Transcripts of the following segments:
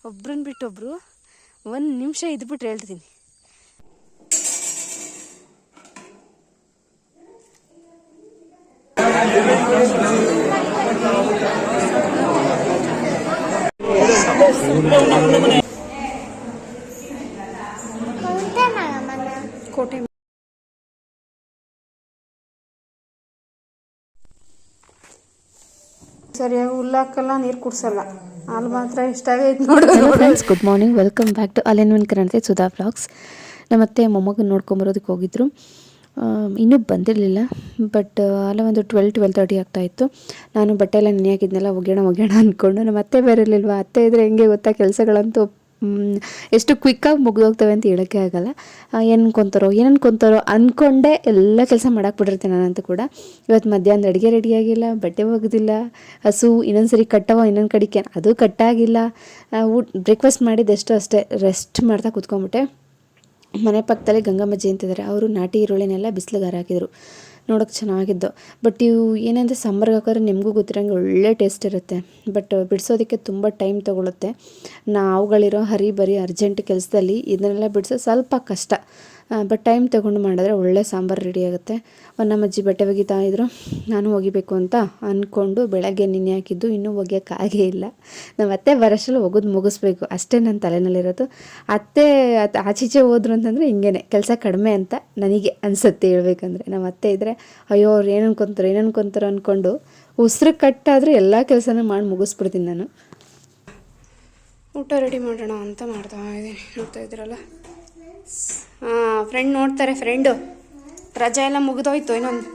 ಒಬ್ರನ್ನ ಬಿಟ್ಟೊಬ್ರು 1 ನಿಮಿಷ ಇದ್ಬಿಟ್ರೆ ಹೇಳ್ತೀನಿ. ಕೋಟೆ ಸರಿಯಾಗಿ ಹುಲ್ಲಾಕಲ್ಲ, ನೀರು ಕುಡ್ಸಲ್ಲ. ಅಲ್ಲಿ ಮಾತ್ರ ಇಷ್ಟ ಆಗೈತೆ ನೋಡಿ. Friends, good morning. Welcome back to all in one Kannada Sudha vlogs. ನಮ್ಮತ್ತೆ ಮೊಮ್ಮಗನ ನೋಡ್ಕೊಂಬರೋದಕ್ಕೆ ಹೋಗಿದ್ರು. ಇನ್ನೂ ಬಂದಿರಲಿಲ್ಲ. ಬಟ್ ಅಲ್ಲ ಒಂದು 12:30 ಆಗ್ತಾಯಿತ್ತು. ನಾನು ಬಟ್ಟೆ ಎಲ್ಲ ನೆನೆ ಹಾಕಿದ್ನೆಲ್ಲ ಒಗ್ಯೋಣ ಅಂದ್ಕೊಂಡು, ನಮ್ಮ ಅತ್ತೆ ಬೇರೆ ಇರಲಿಲ್ವ. ಅತ್ತೆ ಇದ್ದರೆ ಹೆಂಗೆ ಗೊತ್ತಾ, ಕೆಲಸಗಳಂತೂ ಎಷ್ಟು ಕ್ವಿಕ್ಕಾಗಿ ಮುಗಿದೋಗ್ತವೆ ಅಂತ ಹೇಳೋಕ್ಕೆ ಆಗಲ್ಲ. ಏನನ್ಕೊಂತಾರೋ ಅಂದ್ಕೊಂಡೆ ಎಲ್ಲ ಕೆಲಸ ಮಾಡಾಕ್ಬಿಟ್ಟಿರ್ತೀನಿ ನಾನಂತೂ ಕೂಡ. ಇವತ್ತು ಮಧ್ಯಾಹ್ನದ ಅಡುಗೆ ರೆಡಿಯಾಗಿಲ್ಲ, ಬಟ್ಟೆ ಒಗೆದಿಲ್ಲ, ಹಸು ಇನ್ನೊಂದು ಸರಿ ಕಟ್ಟವ, ಇನ್ನೊಂದು ಕಡಿಕೆ ಅದು ಕಟ್ಟಾಗಿಲ್ಲ. ಬ್ರೇಕ್ಫಾಸ್ಟ್ ಮಾಡಿದ್ದೆಷ್ಟೋ ಅಷ್ಟೇ, ರೆಸ್ಟ್ ಮಾಡ್ತಾ ಕೂತ್ಕೊಂಡ್ಬಿಟ್ಟೆ. ಮನೆ ಪಕ್ಕದಲ್ಲೇ ಗಂಗಮ್ಮಜ್ಜಿ ಅಂತಿದ್ದಾರೆ. ಅವರು ನಾಟಿ ಈರುಳ್ಳಿನೆಲ್ಲ ಬಿಸಿಲಿಗಾರ ಹಾಕಿದರು. ನೋಡೋಕೆ ಚೆನ್ನಾಗಿದ್ದು. ಬಟ್ ಇವು ಏನಂದರೆ ಸಾಂಬಾರ್ಗೆ ಹಾಕಿದ್ರೆ ನಿಮಗೂ ಗೊತ್ತಿರೋಂಗೆ ಒಳ್ಳೆ ಟೇಸ್ಟ್ ಇರುತ್ತೆ. ಬಟ್ ಬಿಡಿಸೋದಕ್ಕೆ ತುಂಬ ಟೈಮ್ ತೊಗೊಳುತ್ತೆ. ನಾವುಗಳಿರೋ ಹರಿಬರಿ ಅರ್ಜೆಂಟ್ ಕೆಲಸದಲ್ಲಿ ಇದನ್ನೆಲ್ಲ ಬಿಡಿಸೋದು ಸ್ವಲ್ಪ ಕಷ್ಟ. ಬಟ್ ಟೈಮ್ ತೊಗೊಂಡು ಮಾಡಿದ್ರೆ ಒಳ್ಳೆ ಸಾಂಬಾರು ರೆಡಿ ಆಗುತ್ತೆ. ನಮ್ಮಜ್ಜಿ ಬಟ್ಟೆ ಒಗಿತಾ ಇದ್ರು. ನಾನು ಒಗಿಬೇಕು ಅಂತ ಅಂದ್ಕೊಂಡು ಬೆಳಗ್ಗೆ ನೆನೆ ಹಾಕಿದ್ದು, ಇನ್ನೂ ಒಗೆಯೋಕ್ಕಾಗೇ ಇಲ್ಲ. ನಮ್ಮ ಅತ್ತೆ ಬರೋಷ್ಟರಲ್ಲಿ ಒಗೆದು ಮುಗಿಸ್ಬೇಕು ಅಷ್ಟೇ ನನ್ನ ತಲೆನಲ್ಲಿರೋದು. ಅತ್ತೆ ಆಚೀಚೆ ಹೋದ್ರು ಅಂತಂದರೆ ಹಿಂಗೇ ಕೆಲಸ ಕಡಿಮೆ ಅಂತ ನನಗೆ ಅನಿಸುತ್ತೆ ಹೇಳ್ಬೇಕಂದ್ರೆ. ನಮ್ಮ ಅತ್ತೆ ಇದ್ದರೆ ಅಯ್ಯೋ ಅವ್ರು ಏನು ಅನ್ಕೊತಾರೋ ಅಂದ್ಕೊಂಡು ಉಸಿರು ಕಟ್ಟಾದರೆ ಎಲ್ಲ ಕೆಲಸನೂ ಮಾಡಿ ಮುಗಿಸ್ಬಿಡ್ತೀನಿ ನಾನು. ಊಟ ರೆಡಿ ಮಾಡೋಣ ಅಂತ ಮಾಡ್ತಾ ಇದ್ದೀನಿ. ನೋಡ್ತಾ ಇದ್ದೀರಲ್ಲ, ಫ್ರೆಂಡ್ ನೋಡ್ತಾರೆ. ಫ್ರೆಂಡು ರಜೆ ಎಲ್ಲ ಮುಗಿದೋಯ್ತು. ಇನ್ನೊಂದು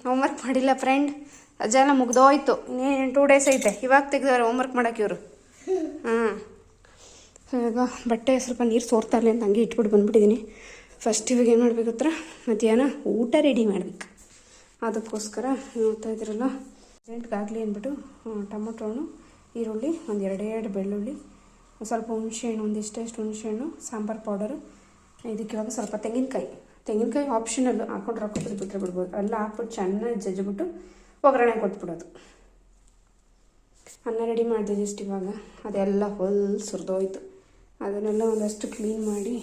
ಹೋಮ್ವರ್ಕ್ ಮಾಡಿಲ್ಲ ಫ್ರೆಂಡ್. ರಜೆ ಎಲ್ಲ ಮುಗಿದೋಯ್ತು. ಇನ್ನೇನು 2 ಡೇಸ್ ಐತೆ. ಇವಾಗ ತೆಗೆದವ್ರೆ ಹೋಮ್ವರ್ಕ್ ಮಾಡೋಕ್ಕೆ ಇವರು. ಈಗ ಬಟ್ಟೆ ಸ್ವಲ್ಪ ನೀರು ಸೋರ್ತಾ ಇರಲಿ ಅಂತ ಹಂಗೆ ಇಟ್ಬಿಟ್ಟು ಬಂದುಬಿಟ್ಟಿದ್ದೀನಿ. ಫಸ್ಟ್ ಇವಾಗ ಏನು ಮಾಡಬೇಕು ಹತ್ರ, ಮಧ್ಯಾಹ್ನ ಊಟ ರೆಡಿ ಮಾಡಬೇಕು. ಅದಕ್ಕೋಸ್ಕರ ನೋಡ್ತಾ ಇದ್ದೀರಲ್ಲ, ಅರ್ಜೆಂಟ್ಗಾಗಲಿ ಅಂದ್ಬಿಟ್ಟು ಟೊಮೊಟೊ ಹಣ್ಣು, ಈರುಳ್ಳಿ, ಒಂದು 2 ಬೆಳ್ಳುಳ್ಳಿ, ಸ್ವಲ್ಪ ಹುಣಸೆಹಣ್ಣು, ಒಂದಿಷ್ಟು ಹುಣಸೆಹಣ್ಣು, ಸಾಂಬಾರು ಪೌಡರು, ಇದಕ್ಕೆ ಇವಾಗ ಸ್ವಲ್ಪ ತೆಂಗಿನಕಾಯಿ ಆಪ್ಷನಲ್ಲು, ಹಾಕ್ಕೊಂಡು ಹಾಕೋಬೋದು, ಬಿಟ್ಟರೆ ಬಿಡ್ಬೋದು. ಎಲ್ಲ ಹಾಕ್ಬಿಟ್ಟು ಚೆನ್ನಾಗಿ ಜಜ್ಜಿಬಿಟ್ಟು ಒಗ್ಗರಣೆ ಕೊಟ್ಬಿಡೋದು. ಅನ್ನ ರೆಡಿ ಮಾಡಿದೆ ಜಸ್ಟ್ ಇವಾಗ. ಅದೆಲ್ಲ ಫುಲ್ ಸುರಿದೋಯ್ತು. ಅದನ್ನೆಲ್ಲ ಒಂದಷ್ಟು ಕ್ಲೀನ್ ಮಾಡಿ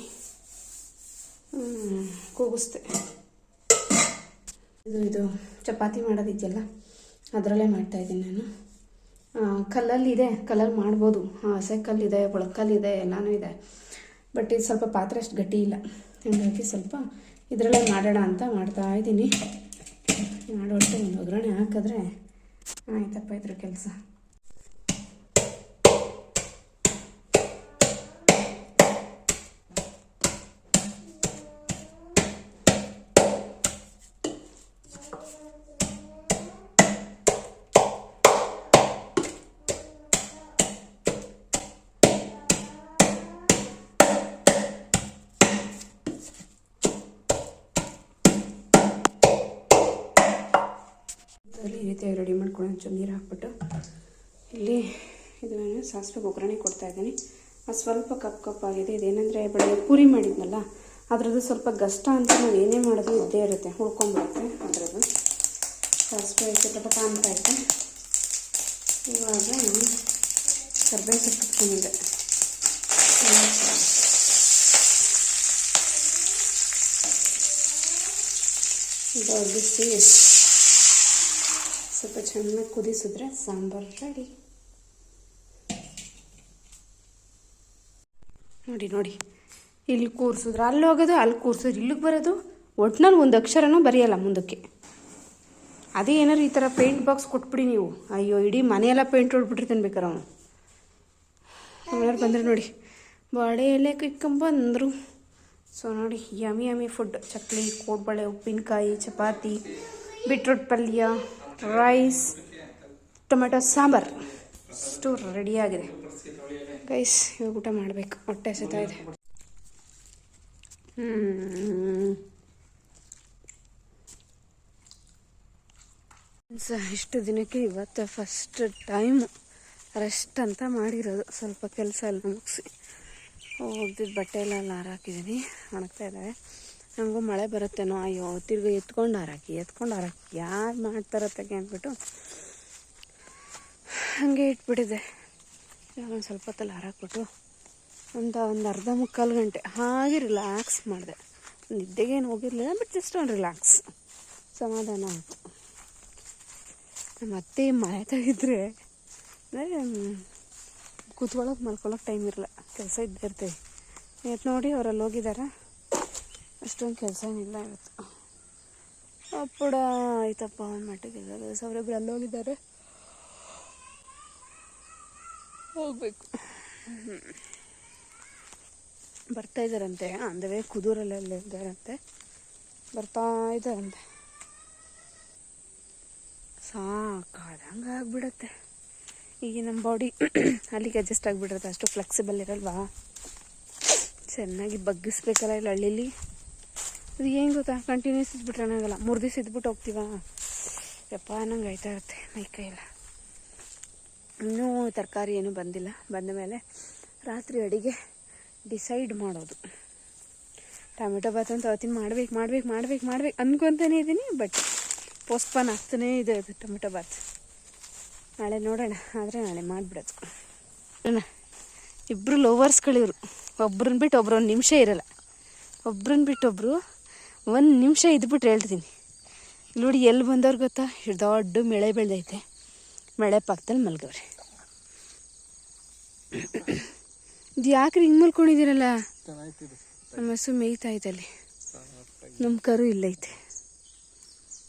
ಕೂಗಿಸ್ದೆ. ಇದು ಚಪಾತಿ ಮಾಡೋದಿದೆಯಲ್ಲ, ಅದರಲ್ಲೇ ಮಾಡ್ತಾಯಿದ್ದೀನಿ ನಾನು. ಕಲ್ಲಲ್ಲಿದೆ, ಕಲ್ಲಲ್ಲಿ ಮಾಡ್ಬೋದು. ಹಸೆ ಕಲ್ಲಿದೆ, ಒಳಕಲ್ಲಿದೆ, ಎಲ್ಲನೂ ಇದೆ. ಬಟ್ ಇದು ಸ್ವಲ್ಪ ಪಾತ್ರೆ ಅಷ್ಟು ಗಟ್ಟಿ ಇಲ್ಲ. ಹಾಗಾಗಿ ಸ್ವಲ್ಪ ಇದರಲ್ಲೇ ಮಾಡೋಣ ಅಂತ ಮಾಡ್ತಾಯಿದ್ದೀನಿ. ಮಾಡೋಷ್ಟು ಒಂದು ಒಗ್ಗರಣೆ ಹಾಕಿದ್ರೆ ಆಯ್ತಪ್ಪ ಇದ್ರ ಕೆಲಸ. ಈ ರೀತಿ ರೆಡಿ ಮಾಡ್ಕೊಂಡು ಒಂಚೂರು ನೀರು ಹಾಕ್ಬಿಟ್ಟು ಇಲ್ಲಿ ಇದನ್ನು ಸಾಸಿವೆಗೆ ಒಗ್ಗರಣೆ ಕೊಡ್ತಾಯಿದ್ದೀನಿ. ಅದು ಸ್ವಲ್ಪ ಕಪ್ಪಾಗಿದೆ. ಇದೇನೆಂದರೆ ಬೆಳಗ್ಗೆ ಪೂರಿ ಮಾಡಿದ್ನಲ್ಲ, ಅದರದ್ದು ಸ್ವಲ್ಪ ಗಷ್ಟ ಅಂತ ನಾನು ಏನೇ ಮಾಡೋದು ಇದ್ದೇ ಇರುತ್ತೆ, ಉಳ್ಕೊಂಡ್ಬಿಡುತ್ತೆ. ಅದರದ್ದು ಸಾಸಿವೆ ಚಟಪಟ ಅಂತ ಐತೆ. ಇವಾಗ ಕರ್ಬೇವು ಸೊಪ್ಪು ಇಟ್ಕೊಂಡಿದ್ದೆ. ಬಗ್ಗಿಸಿ ಸ್ವಲ್ಪ ಚೆನ್ನಾಗಿ ಕುದಿಸಿದ್ರೆ ಸಾಂಬಾರು ರೆಡಿ. ನೋಡಿ ಇಲ್ಲಿ ಕೂರಿಸಿದ್ರೆ ಅಲ್ಲಿ ಹೋಗೋದು, ಅಲ್ಲಿ ಕೂರಿಸಿದ್ರೆ ಇಲ್ಲಿಗೆ ಬರೋದು. ಒಟ್ಟಿನಲ್ಲಿ ಒಂದು ಅಕ್ಷರನೂ ಬರೆಯಲ್ಲ ಮುಂದಕ್ಕೆ. ಅದೇ ಏನಾರು ಈ ಥರ ಪೇಂಟ್ ಬಾಕ್ಸ್ ಕೊಟ್ಬಿಡಿ ನೀವು, ಅಯ್ಯೋ ಇಡೀ ಮನೆಯೆಲ್ಲ ಪೇಂಟ್ ಹೊಡ್ಬಿಟ್ಟಿರ್ತಾನೆ ಬೇಕಾರೆ ಅವನು. ಏನಾರು ಬಂದರೆ ನೋಡಿ, ಬಾಳೆ ಎಲೆ ಕಿಕ್ಕೊಂಬಂದರು. ಸೊ ನೋಡಿ, ಯಮಿ ಫುಡ್. ಚಕ್ಲಿ, ಕೋಡ್ಬಳೆ, ಉಪ್ಪಿನಕಾಯಿ, ಚಪಾತಿ, ಬೀಟ್ರೂಟ್ ಪಲ್ಯ, ರೈಸ್, ಟೊಮೆಟೊ ಸಾಂಬಾರು ಅಷ್ಟು ರೆಡಿಯಾಗಿದೆ ಗೈಸ್. ಇವಾಗ ಊಟ ಮಾಡಬೇಕು, ಹೊಟ್ಟೆ ಹಸಿತಾ ಇದೆ. ಇಷ್ಟು ದಿನಕ್ಕೆ ಇವತ್ತು ಫಸ್ಟ್ ಟೈಮು ರೆಸ್ಟ್ ಅಂತ ಮಾಡಿರೋದು. ಸ್ವಲ್ಪ ಕೆಲಸ ಎಲ್ಲ ಮುಗಿಸಿ ಹೋಗ್ದಿದ್ದು ಬಟ್ಟೆ ಎಲ್ಲ ಹಾರಾಕಿದ್ದೀನಿ, ಒಣಗ್ತಾ ಇದ್ದಾವೆ. ನನಗೂ ಮಳೆ ಬರುತ್ತೇನೋ, ಅಯ್ಯೋ ತಿರ್ಗಿ ಎತ್ಕೊಂಡು ಹಾರಾಕಿ ಯಾರು ಮಾಡ್ತಾರತ್ತಾಗೆ ಅಂದ್ಬಿಟ್ಟು ಹಾಗೆ ಇಟ್ಬಿಟ್ಟಿದೆ. ಇವಾಗ ಒಂದು ಸ್ವಲ್ಪ ಹೊತ್ತಲ್ಲಿ ಹಾರಾಕ್ಬಿಟ್ಟು ಒಂದು ಅರ್ಧ ಮುಕ್ಕಾಲು ಗಂಟೆ ಹಾಗೆ ರಿಲ್ಯಾಕ್ಸ್ ಮಾಡಿದೆ. ನಿದ್ದೆಗೇನು ಹೋಗಿರಲಿಲ್ಲ, ಬಟ್ ಜಸ್ಟ್ ಒಂದು ರಿಲ್ಯಾಕ್ಸ್, ಸಮಾಧಾನ ಆಯಿತು. ಮತ್ತೆ ಮಳೆ ತೆಗಿದ್ರೆ ಅಂದರೆ ಕೂತ್ಕೊಳ್ಳೋಕೆ ಮಲ್ಕೊಳ್ಳೋಕೆ ಟೈಮ್ ಇರಲ್ಲ, ಕೆಲಸ ಇದ್ದೇ ಇರ್ತೇವೆ. ಇವತ್ತು ನೋಡಿ ಅವರಲ್ಲಿ ಹೋಗಿದ್ದಾರೆ, ಅಷ್ಟೊಂದು ಕೆಲಸ ಏನಿಲ್ಲ ಇವತ್ತು. ಅಪ್ಪುಡ ಆಯ್ತಪ್ಪ ಒಂದು ಮಟ್ಟಿಗೆ ಕೆಲಸ. ಅವರಿಬ್ರು ಅಲ್ಲಿ ಹೋಗಿದ್ದಾರೆ, ಹೋಗ್ಬೇಕು. ಬರ್ತಾ ಇದ್ದಾರಂತೆ, ಅಂದವೇ ಕುದೂರಲ್ಲೆಲ್ಲ ಇದ್ದಾರಂತೆ, ಬರ್ತಾ ಇದ್ದಾರಂತೆ. ಸಾಕಾದಂಗೆ ಆಗಿಬಿಡತ್ತೆ ಈಗ ನಮ್ಮ ಬಾಡಿ. ಅಲ್ಲಿಗೆ ಅಡ್ಜಸ್ಟ್ ಆಗಿಬಿಡುತ್ತೆ, ಅಷ್ಟು ಫ್ಲೆಕ್ಸಿಬಲ್ ಇರಲ್ವಾ. ಚೆನ್ನಾಗಿ ಬಗ್ಗಿಸ್ಬೇಕಲ್ಲ ಇಲ್ಲಿ ಹಳ್ಳೀಲಿ. ಅದು ಏನು ಗೊತ್ತಾ, ಕಂಟಿನ್ಯೂಸ್ ಇದ್ಬಿಟ್ರೆ ಏನಾಗಲ್ಲ, 3 ದಿವಸ ಇದ್ಬಿಟ್ಟು ಹೋಗ್ತೀವ, ಯಪ್ಪ ನಂಗೆ ಆಯ್ತಾ ಇರುತ್ತೆ ಮೈ ಕೈಯೆಲ್ಲ. ಇನ್ನೂ ತರಕಾರಿ ಏನೂ ಬಂದಿಲ್ಲ. ಬಂದ ಮೇಲೆ ರಾತ್ರಿ ಅಡಿಗೆ ಡಿಸೈಡ್ ಮಾಡೋದು. ಟೊಮೆಟೊ ಬಾತ್ ಅಂತ ಅವತ್ತಿನ ಮಾಡ್ಬೇಕು ಅಂದ್ಕೊತಾನೇ ಇದ್ದೀನಿ, ಬಟ್ ಪೋಸ್ಟ್ಪೋನ್ ಆಗ್ತಾನೇ ಇದೆ ಅದು ಟೊಮೆಟೊ ಬಾತ್. ನಾಳೆ ನೋಡೋಣ, ಆದರೆ ನಾಳೆ ಮಾಡಿಬಿಡೋದು. ಇಬ್ಬರು ಲೋವರ್ಸ್ಗಳಿವ್ರು, ಒಬ್ರನ್ನ ಬಿಟ್ಟು ಒಬ್ರು 1 ನಿಮಿಷ ಇರಲ್ಲ, ಒಬ್ರನ್ನ ಬಿಟ್ಟು ಒಬ್ಬರು 1 ನಿಮಿಷ ಇದ್ಬಿಟ್ಟು ಹೇಳ್ತೀನಿ. ನೋಡಿ ಎಲ್ಲಿ ಬಂದವ್ರು ಗೊತ್ತಾ, ದೊಡ್ಡ ಮಳೆ ಬೆಳೆದೈತೆ, ಮಳೆ ಪಕ್ಕದಲ್ಲಿ ಮಲ್ಗವ್ರೆ. ಇದು ಯಾಕ್ರಿ ಹಿಂಗೆ ಮಲ್ಕೊಂಡಿದ್ದೀರಲ್ಲ? ನಮ್ಮ ಹಸು ಮೇಯ್ತಾ ಐತಲ್ಲಿ, ನಮ್ಮ ಕರು ಇಲ್ಲೈತೆ.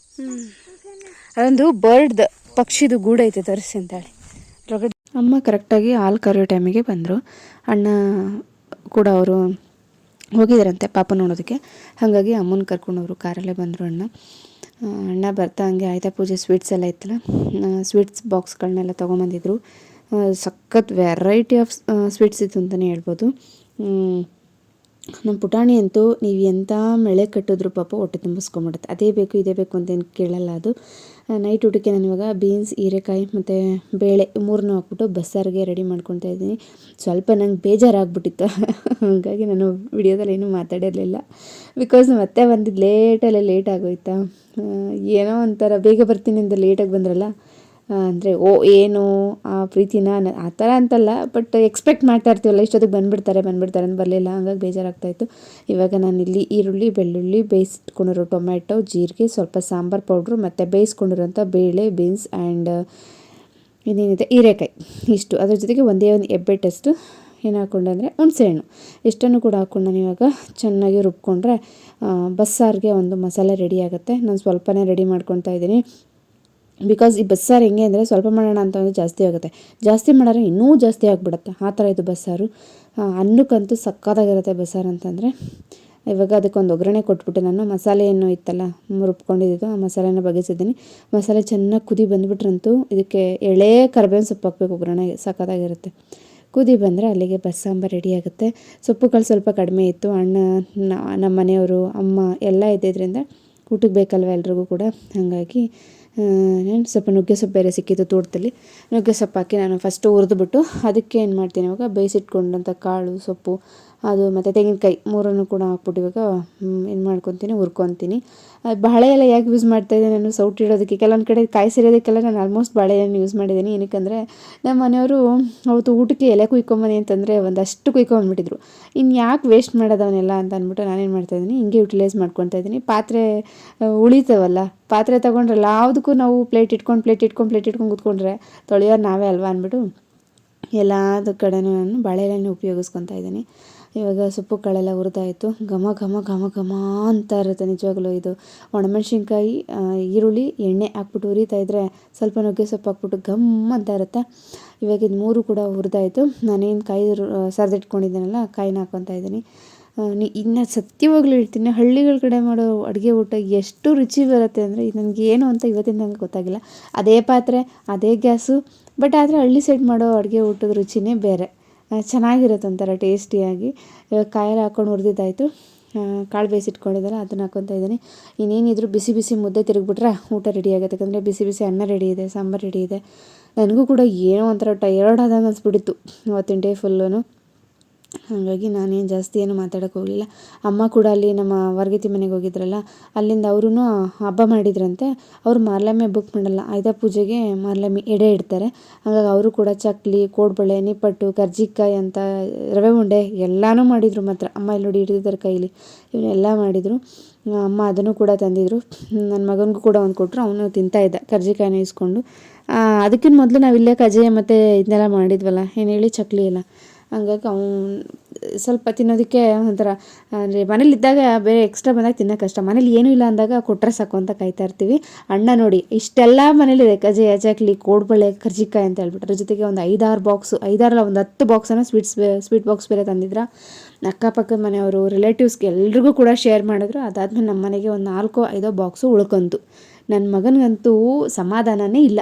ಅದೊಂದು ಬರ್ಡ್ ಪಕ್ಷಿದು ಗೂಡೈತೆ, ತರಿಸಿ ಅಂತೇಳಿ. ಅಮ್ಮ ಕರೆಕ್ಟಾಗಿ ಹಾಲು ಕರೆಯೋ ಟೈಮಿಗೆ ಬಂದರು. ಅಣ್ಣ ಕೂಡ ಅವರು ಹೋಗಿದ್ದಾರಂತೆ ಪಾಪ ನೋಡೋದಕ್ಕೆ, ಹಾಗಾಗಿ ಅಮ್ಮನ ಕರ್ಕೊಂಡವರು ಕಾರಲ್ಲೇ ಬಂದರು. ಅಣ್ಣ ಬರ್ತಾ ಹಂಗೆ ಆಯ್ತಾ ಪೂಜೆ ಸ್ವೀಟ್ಸ್ ಎಲ್ಲ ಇತ್ತಲ್ಲ, ಸ್ವೀಟ್ಸ್ ಬಾಕ್ಸ್ಗಳನ್ನೆಲ್ಲ ತೊಗೊಂಬಂದಿದ್ರು. ಸಖತ್ ವೆರೈಟಿ ಆಫ್ ಸ್ವೀಟ್ಸ್ ಇತ್ತು ಅಂತಲೇ ಹೇಳ್ಬೋದು. ನಮ್ಮ ಪುಟಾಣಿ ಅಂತೂ ನೀವು ಎಂಥ ಮಳೆ ಕಟ್ಟಿದ್ರು ಪಾಪ ಹೊಟ್ಟೆ ತುಂಬಿಸ್ಕೊಂಬಿಡುತ್ತೆ. ಅದೇ ಬೇಕು ಇದೇ ಬೇಕು ಅಂತೇನು ಕೇಳಲ್ಲ ಅದು. ನೈಟ್ ಊಟಕ್ಕೆ ನಾನು ಇವಾಗ ಬೀನ್ಸ್, ಹೀರೆಕಾಯಿ ಮತ್ತು ಬೇಳೆ 3 ಹಾಕ್ಬಿಟ್ಟು ಬಸ್ಸಾರಿಗೆ ರೆಡಿ ಮಾಡ್ಕೊತಾ ಇದ್ದೀನಿ. ಸ್ವಲ್ಪ ನಂಗೆ ಬೇಜಾರಾಗ್ಬಿಟ್ಟಿತ್ತು, ಹಾಗಾಗಿ ನಾನು ವಿಡಿಯೋದಲ್ಲಿ ಏನೂ ಮಾತಾಡಿರಲಿಲ್ಲ. ಬಿಕಾಸ್ ಮತ್ತೆ ಬಂದಿದ್ದು ಲೇಟ್ ಆಗೋಯ್ತಾ. ಏನೋ ಒಂಥರ ಬೇಗ ಬರ್ತೀನಿ ಅಂತ ಲೇಟಾಗಿ ಬಂದ್ರಲ್ಲ, ಅಂದರೆ ಏನು ಆ ಪ್ರೀತಿನ ಆ ಥರ ಅಂತಲ್ಲ, ಬಟ್ ಎಕ್ಸ್ಪೆಕ್ಟ್ ಮಾಡ್ತಾ ಇರ್ತೀವಲ್ಲ, ಇಷ್ಟೊತ್ತಿಗೆ ಬಂದುಬಿಡ್ತಾರೆ ಅಂತ ಬರಲಿಲ್ಲ, ಹಂಗಾಗಿ ಬೇಜಾರಾಗ್ತಾಯಿತ್ತು. ಇವಾಗ ನಾನಿಲ್ಲಿ ಈರುಳ್ಳಿ, ಬೆಳ್ಳುಳ್ಳಿ, ಬೇಯಿಸಿಟ್ಕೊಂಡಿರೋ ಟೊಮ್ಯಾಟೊ, ಜೀರಿಗೆ, ಸ್ವಲ್ಪ ಸಾಂಬಾರು ಪೌಡ್ರು ಮತ್ತು ಬೇಯಿಸ್ಕೊಂಡಿರೋಂಥ ಬೇಳೆ, ಬೀನ್ಸ್ ಆ್ಯಂಡ್ ಇನ್ನೇನಿದೆ ಹೀರೆಕಾಯಿ, ಇಷ್ಟು. ಅದ್ರ ಜೊತೆಗೆ ಒಂದೇ ಒಂದು ಹೆಬ್ಬೆಟ್ಟಷ್ಟು ಏನು ಹಾಕ್ಕೊಂಡೆ ಅಂದರೆ ಹುಣಸೆಹಣ್ಣು, ಇಷ್ಟನ್ನು ಕೂಡ ಹಾಕ್ಕೊಂಡು ನಾನು ಇವಾಗ ಚೆನ್ನಾಗಿ ರುಬ್ಕೊಂಡ್ರೆ ಬಸ್ಸಾರಿಗೆ ಒಂದು ಮಸಾಲೆ ರೆಡಿ ಆಗುತ್ತೆ. ನಾನು ಸ್ವಲ್ಪನೇ ರೆಡಿ ಮಾಡ್ಕೊತಾ ಇದ್ದೀನಿ. ಬಿಕಾಸ್ ಈ ಬಸ್ಸಾರು ಹೆಂಗೆ ಅಂದರೆ ಸ್ವಲ್ಪ ಮಾಡೋಣ ಅಂತಂದರೆ ಜಾಸ್ತಿ ಆಗುತ್ತೆ, ಜಾಸ್ತಿ ಮಾಡಿದ್ರೆ ಇನ್ನೂ ಜಾಸ್ತಿ ಆಗಿಬಿಡುತ್ತೆ, ಆ ಥರ ಇದು ಬಸ್ಸಾರು. ಅನ್ನಕ್ಕಂತೂ ಸಕ್ಕತ್ತಾಗಿರುತ್ತೆ ಬಸ್ಸಾರು ಅಂತಂದರೆ. ಇವಾಗ ಅದಕ್ಕೊಂದು ಒಗ್ಗರಣೆ ಕೊಟ್ಬಿಟ್ಟು ನಾನು ಮಸಾಲೆ ಏನು ಇತ್ತಲ್ಲ ರುಬ್ಕೊಂಡಿದ್ದು ಆ ಮಸಾಲೆನ ಬಗೆಸಿದ್ದೀನಿ. ಮಸಾಲೆ ಚೆನ್ನಾಗಿ ಕುದಿ ಬಂದುಬಿಟ್ರಂತೂ ಇದಕ್ಕೆ ಎಳೆ ಕರಿಬೇವಿನ ಸೊಪ್ಪು ಹಾಕ್ಬೇಕು, ಒಗ್ಗರಣೆಗೆ ಸಕ್ಕತ್ತಾಗಿರುತ್ತೆ. ಕುದಿ ಬಂದರೆ ಅಲ್ಲಿಗೆ ಬಸ್ಸಾಂಬಾರು ರೆಡಿ ಆಗುತ್ತೆ. ಸೊಪ್ಪುಗಳು ಸ್ವಲ್ಪ ಕಡಿಮೆ ಇತ್ತು, ಅಣ್ಣ, ನಮ್ಮ ಮನೆಯವರು, ಅಮ್ಮ ಎಲ್ಲ ಇದ್ದಿದ್ದರಿಂದ ಊಟಕ್ಕೆ ಬೇಕಲ್ವ ಎಲ್ರಿಗೂ ಕೂಡ, ಹಾಗಾಗಿ ಸ್ವಲ್ಪ ನುಗ್ಗೆ ಸೊಪ್ಪು ಬೇರೆ ಸಿಕ್ಕಿತ್ತು ತೋಟದಲ್ಲಿ. ನುಗ್ಗೆ ಸೊಪ್ಪು ಹಾಕಿ ನಾನು ಫಸ್ಟು ಹುರಿದ್ಬಿಟ್ಟು ಅದಕ್ಕೆ ಏನು ಮಾಡ್ತೀನಿ ಇವಾಗ ಬೇಯಿಸಿಟ್ಕೊಂಡಂಥ ಕಾಳು, ಸೊಪ್ಪು, ಅದು ಮತ್ತು ತೆಂಗಿನಕಾಯಿ 3 ಕೂಡ ಹಾಕ್ಬಿಟ್ಟು ಇವಾಗ ಏನು ಮಾಡ್ಕೊತೀನಿ, ಹುರ್ಕೊತೀನಿ. ಬಾಳೆ ಎಲೆ ಯಾಕೆ ಯೂಸ್ ಮಾಡ್ತಾಯಿದ್ದೆ ನಾನು ಸೌಟ್ ಇಡೋದಕ್ಕೆ, ಕೆಲವೊಂದು ಕಡೆ ಕಾಯಿ ಸೇರೋದಕ್ಕೆಲ್ಲ ನಾನು ಆಲ್ಮೋಸ್ಟ್ ಬಾಳೆ ಎಲೆನ ಯೂಸ್ ಮಾಡಿದ್ದೀನಿ. ಏನಕ್ಕೆಂದರೆ ನಮ್ಮ ಮನೆಯವರು ಅವತ್ತು ಊಟಕ್ಕೆ ಎಲೆ ಕುಯ್ಕೊಂಬನಿ ಅಂತಂದರೆ ಒಂದಷ್ಟು ಕುಯ್ಕೊಂಬಂದ್ಬಿಟ್ಟಿದ್ರು. ಇನ್ನು ಯಾಕೆ ವೇಸ್ಟ್ ಮಾಡೋದವನ್ನೆಲ್ಲ ಅಂತ ಅಂದ್ಬಿಟ್ಟು ನಾನೇನು ಮಾಡ್ತಾಯಿದ್ದೀನಿ, ಹಿಂಗೆ ಯುಟಿಲೈಸ್ ಮಾಡ್ಕೊತಾ ಇದ್ದೀನಿ. ಪಾತ್ರೆ ಉಳಿತಾವಲ್ಲ, ಪಾತ್ರೆ ತೊಗೊಂಡ್ರಲ್ಲ ಯಾವುದಕ್ಕೂ ನಾವು ಪ್ಲೇಟ್ ಇಟ್ಕೊಂಡು ಕೂತ್ಕೊಂಡ್ರೆ ತೊಳೆಯೋರು ನಾವೇ ಅಲ್ವಾ ಅಂದ್ಬಿಟ್ಟು ಎಲ್ಲದ ಕಡೆನೂ ನಾನು ಬಾಳೆ ಎಲೆನ ಉಪಯೋಗಿಸ್ಕೊತಾ ಇದ್ದೀನಿ. ಇವಾಗ ಸೊಪ್ಪು ಕಾಳೆಲ್ಲ ಹುರಿದಾಯಿತು. ಘಮ ಘಮ ಘಮ ಘಮ ಅಂತ ಇರುತ್ತೆ ನಿಜವಾಗ್ಲೂ. ಇದು ಒಣಮೆಣ್ಸಿನ್ಕಾಯಿ, ಈರುಳ್ಳಿ, ಎಣ್ಣೆ ಹಾಕ್ಬಿಟ್ಟು ಹುರಿತಾಯಿದ್ರೆ ಸ್ವಲ್ಪ ನುಗ್ಗೆ ಸೊಪ್ಪು ಹಾಕ್ಬಿಟ್ಟು ಘಮ್ ಅಂತ ಇರುತ್ತೆ. ಇವಾಗ ಇದು 3 ಕೂಡ ಹುರಿದಾಯಿತು. ನಾನೇನು ಕಾಯಿ ಸರಿದಿಟ್ಕೊಂಡಿದ್ದೀನಲ್ಲ ಕಾಯಿನ ಹಾಕ್ಕೊತಾ ಇದ್ದೀನಿ. ಇನ್ನು ಸತ್ಯವಾಗ್ಲೂ ಹೇಳ್ತೀನಿ, ಹಳ್ಳಿಗಳ ಕಡೆ ಮಾಡೋ ಅಡುಗೆ ಊಟ ಎಷ್ಟು ರುಚಿ ಬರುತ್ತೆ ಅಂದರೆ ಇದು ನನಗೆ ಏನು ಅಂತ ಇವತ್ತಿನ ನನಗೆ ಗೊತ್ತಾಗಿಲ್ಲ. ಅದೇ ಪಾತ್ರೆ, ಅದೇ ಗ್ಯಾಸು, ಬಟ್ ಆದರೆ ಹಳ್ಳಿ ಸೈಡ್ ಮಾಡೋ ಅಡುಗೆ ಊಟದ ರುಚಿನೇ ಬೇರೆ, ಚೆನ್ನಾಗಿರುತ್ತೆ ಒಂಥರ ಟೇಸ್ಟಿಯಾಗಿ. ಇವಾಗ ಕಾಯೆಲ್ಲ ಹಾಕ್ಕೊಂಡು ಹುರಿದಿದ್ದಾಯಿತು. ಕಾಳು ಬೇಯಿಸಿಟ್ಕೊಂಡಿದ್ದಲ್ಲ ಅದನ್ನು ಹಾಕ್ಕೊತಾ ಇದ್ದೀನಿ. ಇನ್ನೇನಿದ್ರು ಬಿಸಿ ಬಿಸಿ ಮುದ್ದೆ ತಿರುಗಿಬಿಟ್ರೆ ಊಟ ರೆಡಿ ಆಗುತ್ತೆ. ಯಾಕಂದರೆ ಬಿಸಿ ಬಿಸಿ ಅನ್ನ ರೆಡಿ ಇದೆ, ಸಾಂಬಾರು ರೆಡಿ ಇದೆ. ನನಗೂ ಕೂಡ ಏನೋ ಒಂಥರ ಟಯರ್ಡ್ ಆದಂಗೆ ಅನಿಸ್ಬಿಟ್ಟಿತ್ತು ಅವತ್ತಿನ ಡೇ ಫುಲ್ಲೂ. ಹಾಗಾಗಿ ನಾನೇನು ಜಾಸ್ತಿ ಏನು ಮಾತಾಡೋಕ್ಕೆ ಹೋಗಲಿಲ್ಲ. ಅಮ್ಮ ಕೂಡ ಅಲ್ಲಿ ನಮ್ಮ ವರ್ಗತಿ ಮನೆಗೆ ಹೋಗಿದ್ರಲ್ಲ, ಅಲ್ಲಿಂದ ಅವರೂ ಹಬ್ಬ ಮಾಡಿದ್ರಂತೆ. ಅವರು ಮಾರ್ಲಮ್ಮಿ ಹಬ್ಬಕ್ಕೆ ಮಾಡಲ್ಲ, ಆಯುಧ ಪೂಜೆಗೆ ಮಾರ್ಲಮ್ಮಿ ಎಡೆ ಇಡ್ತಾರೆ. ಹಾಗಾಗಿ ಅವರು ಕೂಡ ಚಕ್ಲಿ, ಕೋಡ್ಬಳೆ, ನಿಪ್ಪಟ್ಟು, ಕರ್ಜಿಕಾಯಿ ಅಂತ ರವೆ ಉಂಡೆ ಎಲ್ಲನೂ ಮಾಡಿದರು. ಮಾತ್ರ ಅಮ್ಮ ಇಲ್ಲಿ ನೋಡಿ ಹಿಡಿದಿದ್ದಾರೆ ಕೈಲಿ, ಇವನ್ನೆಲ್ಲ ಮಾಡಿದರು. ಅಮ್ಮ ಅದನ್ನು ಕೂಡ ತಂದಿದ್ರು. ನನ್ನ ಮಗನಿಗೂ ಕೂಡ ಒಂದು ಕೊಟ್ಟರು, ಅವನು ತಿಂತಾಯಿದ್ದ ಕರ್ಜಿಕಾಯಿನ ಇಸ್ಕೊಂಡು. ಅದಕ್ಕಿಂತ ಮೊದಲು ನಾವು ಇಲ್ಲೇ ಕಜ್ಜಾಯ ಮತ್ತು ಇದನ್ನೆಲ್ಲ ಮಾಡಿದ್ವಲ್ಲ, ಏನು ಹೇಳಿ, ಚಕ್ಲಿ ಎಲ್ಲ. ಹಂಗಾಗಿ ಅವನು ಸ್ವಲ್ಪ ತಿನ್ನೋದಕ್ಕೆ ಒಂಥರ, ಅಂದರೆ ಮನೇಲಿದ್ದಾಗ ಬೇರೆ ಎಕ್ಸ್ಟ್ರಾ ಬಂದಾಗ ತಿನ್ನೋಕೆ ಕಷ್ಟ, ಮನೇಲಿ ಏನೂ ಇಲ್ಲ ಅಂದಾಗ ಕೊಟ್ಟರೆ ಸಾಕು ಅಂತ ಕಾಯ್ತಾ ಇರ್ತೀವಿ. ಅಣ್ಣ ನೋಡಿ ಇಷ್ಟೆಲ್ಲ ಮನೇಲಿದೆ, ಕಜ್ಜಾಯ, ಚಕ್ಲಿ, ಕೋಡ್ಬಳೆ, ಕರ್ಜಿಕಾಯಿ ಅಂತ ಹೇಳ್ಬಿಟ್ಟು. ಅದ್ರ ಜೊತೆಗೆ ಒಂದು 5-6 ಬಾಕ್ಸು, 5-6 ಒಂದು 10 ಬಾಕ್ಸನ್ನು ಸ್ವೀಟ್ ಬಾಕ್ಸ್ ಬೇರೆ ತಂದಿದ್ರ. ಅಕ್ಕಪಕ್ಕದ ಮನೆಯವರು, ರಿಲೇಟಿವ್ಸ್ಗೆ ಎಲ್ರಿಗೂ ಕೂಡ ಶೇರ್ ಮಾಡಿದ್ರು. ಅದಾದಮೇಲೆ ನಮ್ಮ ಮನೆಗೆ ಒಂದು 4-5 ಬಾಕ್ಸು ಉಳ್ಕೊಂತು. ನನ್ನ ಮಗನಿಗಂತೂ ಸಮಾಧಾನನೇ ಇಲ್ಲ.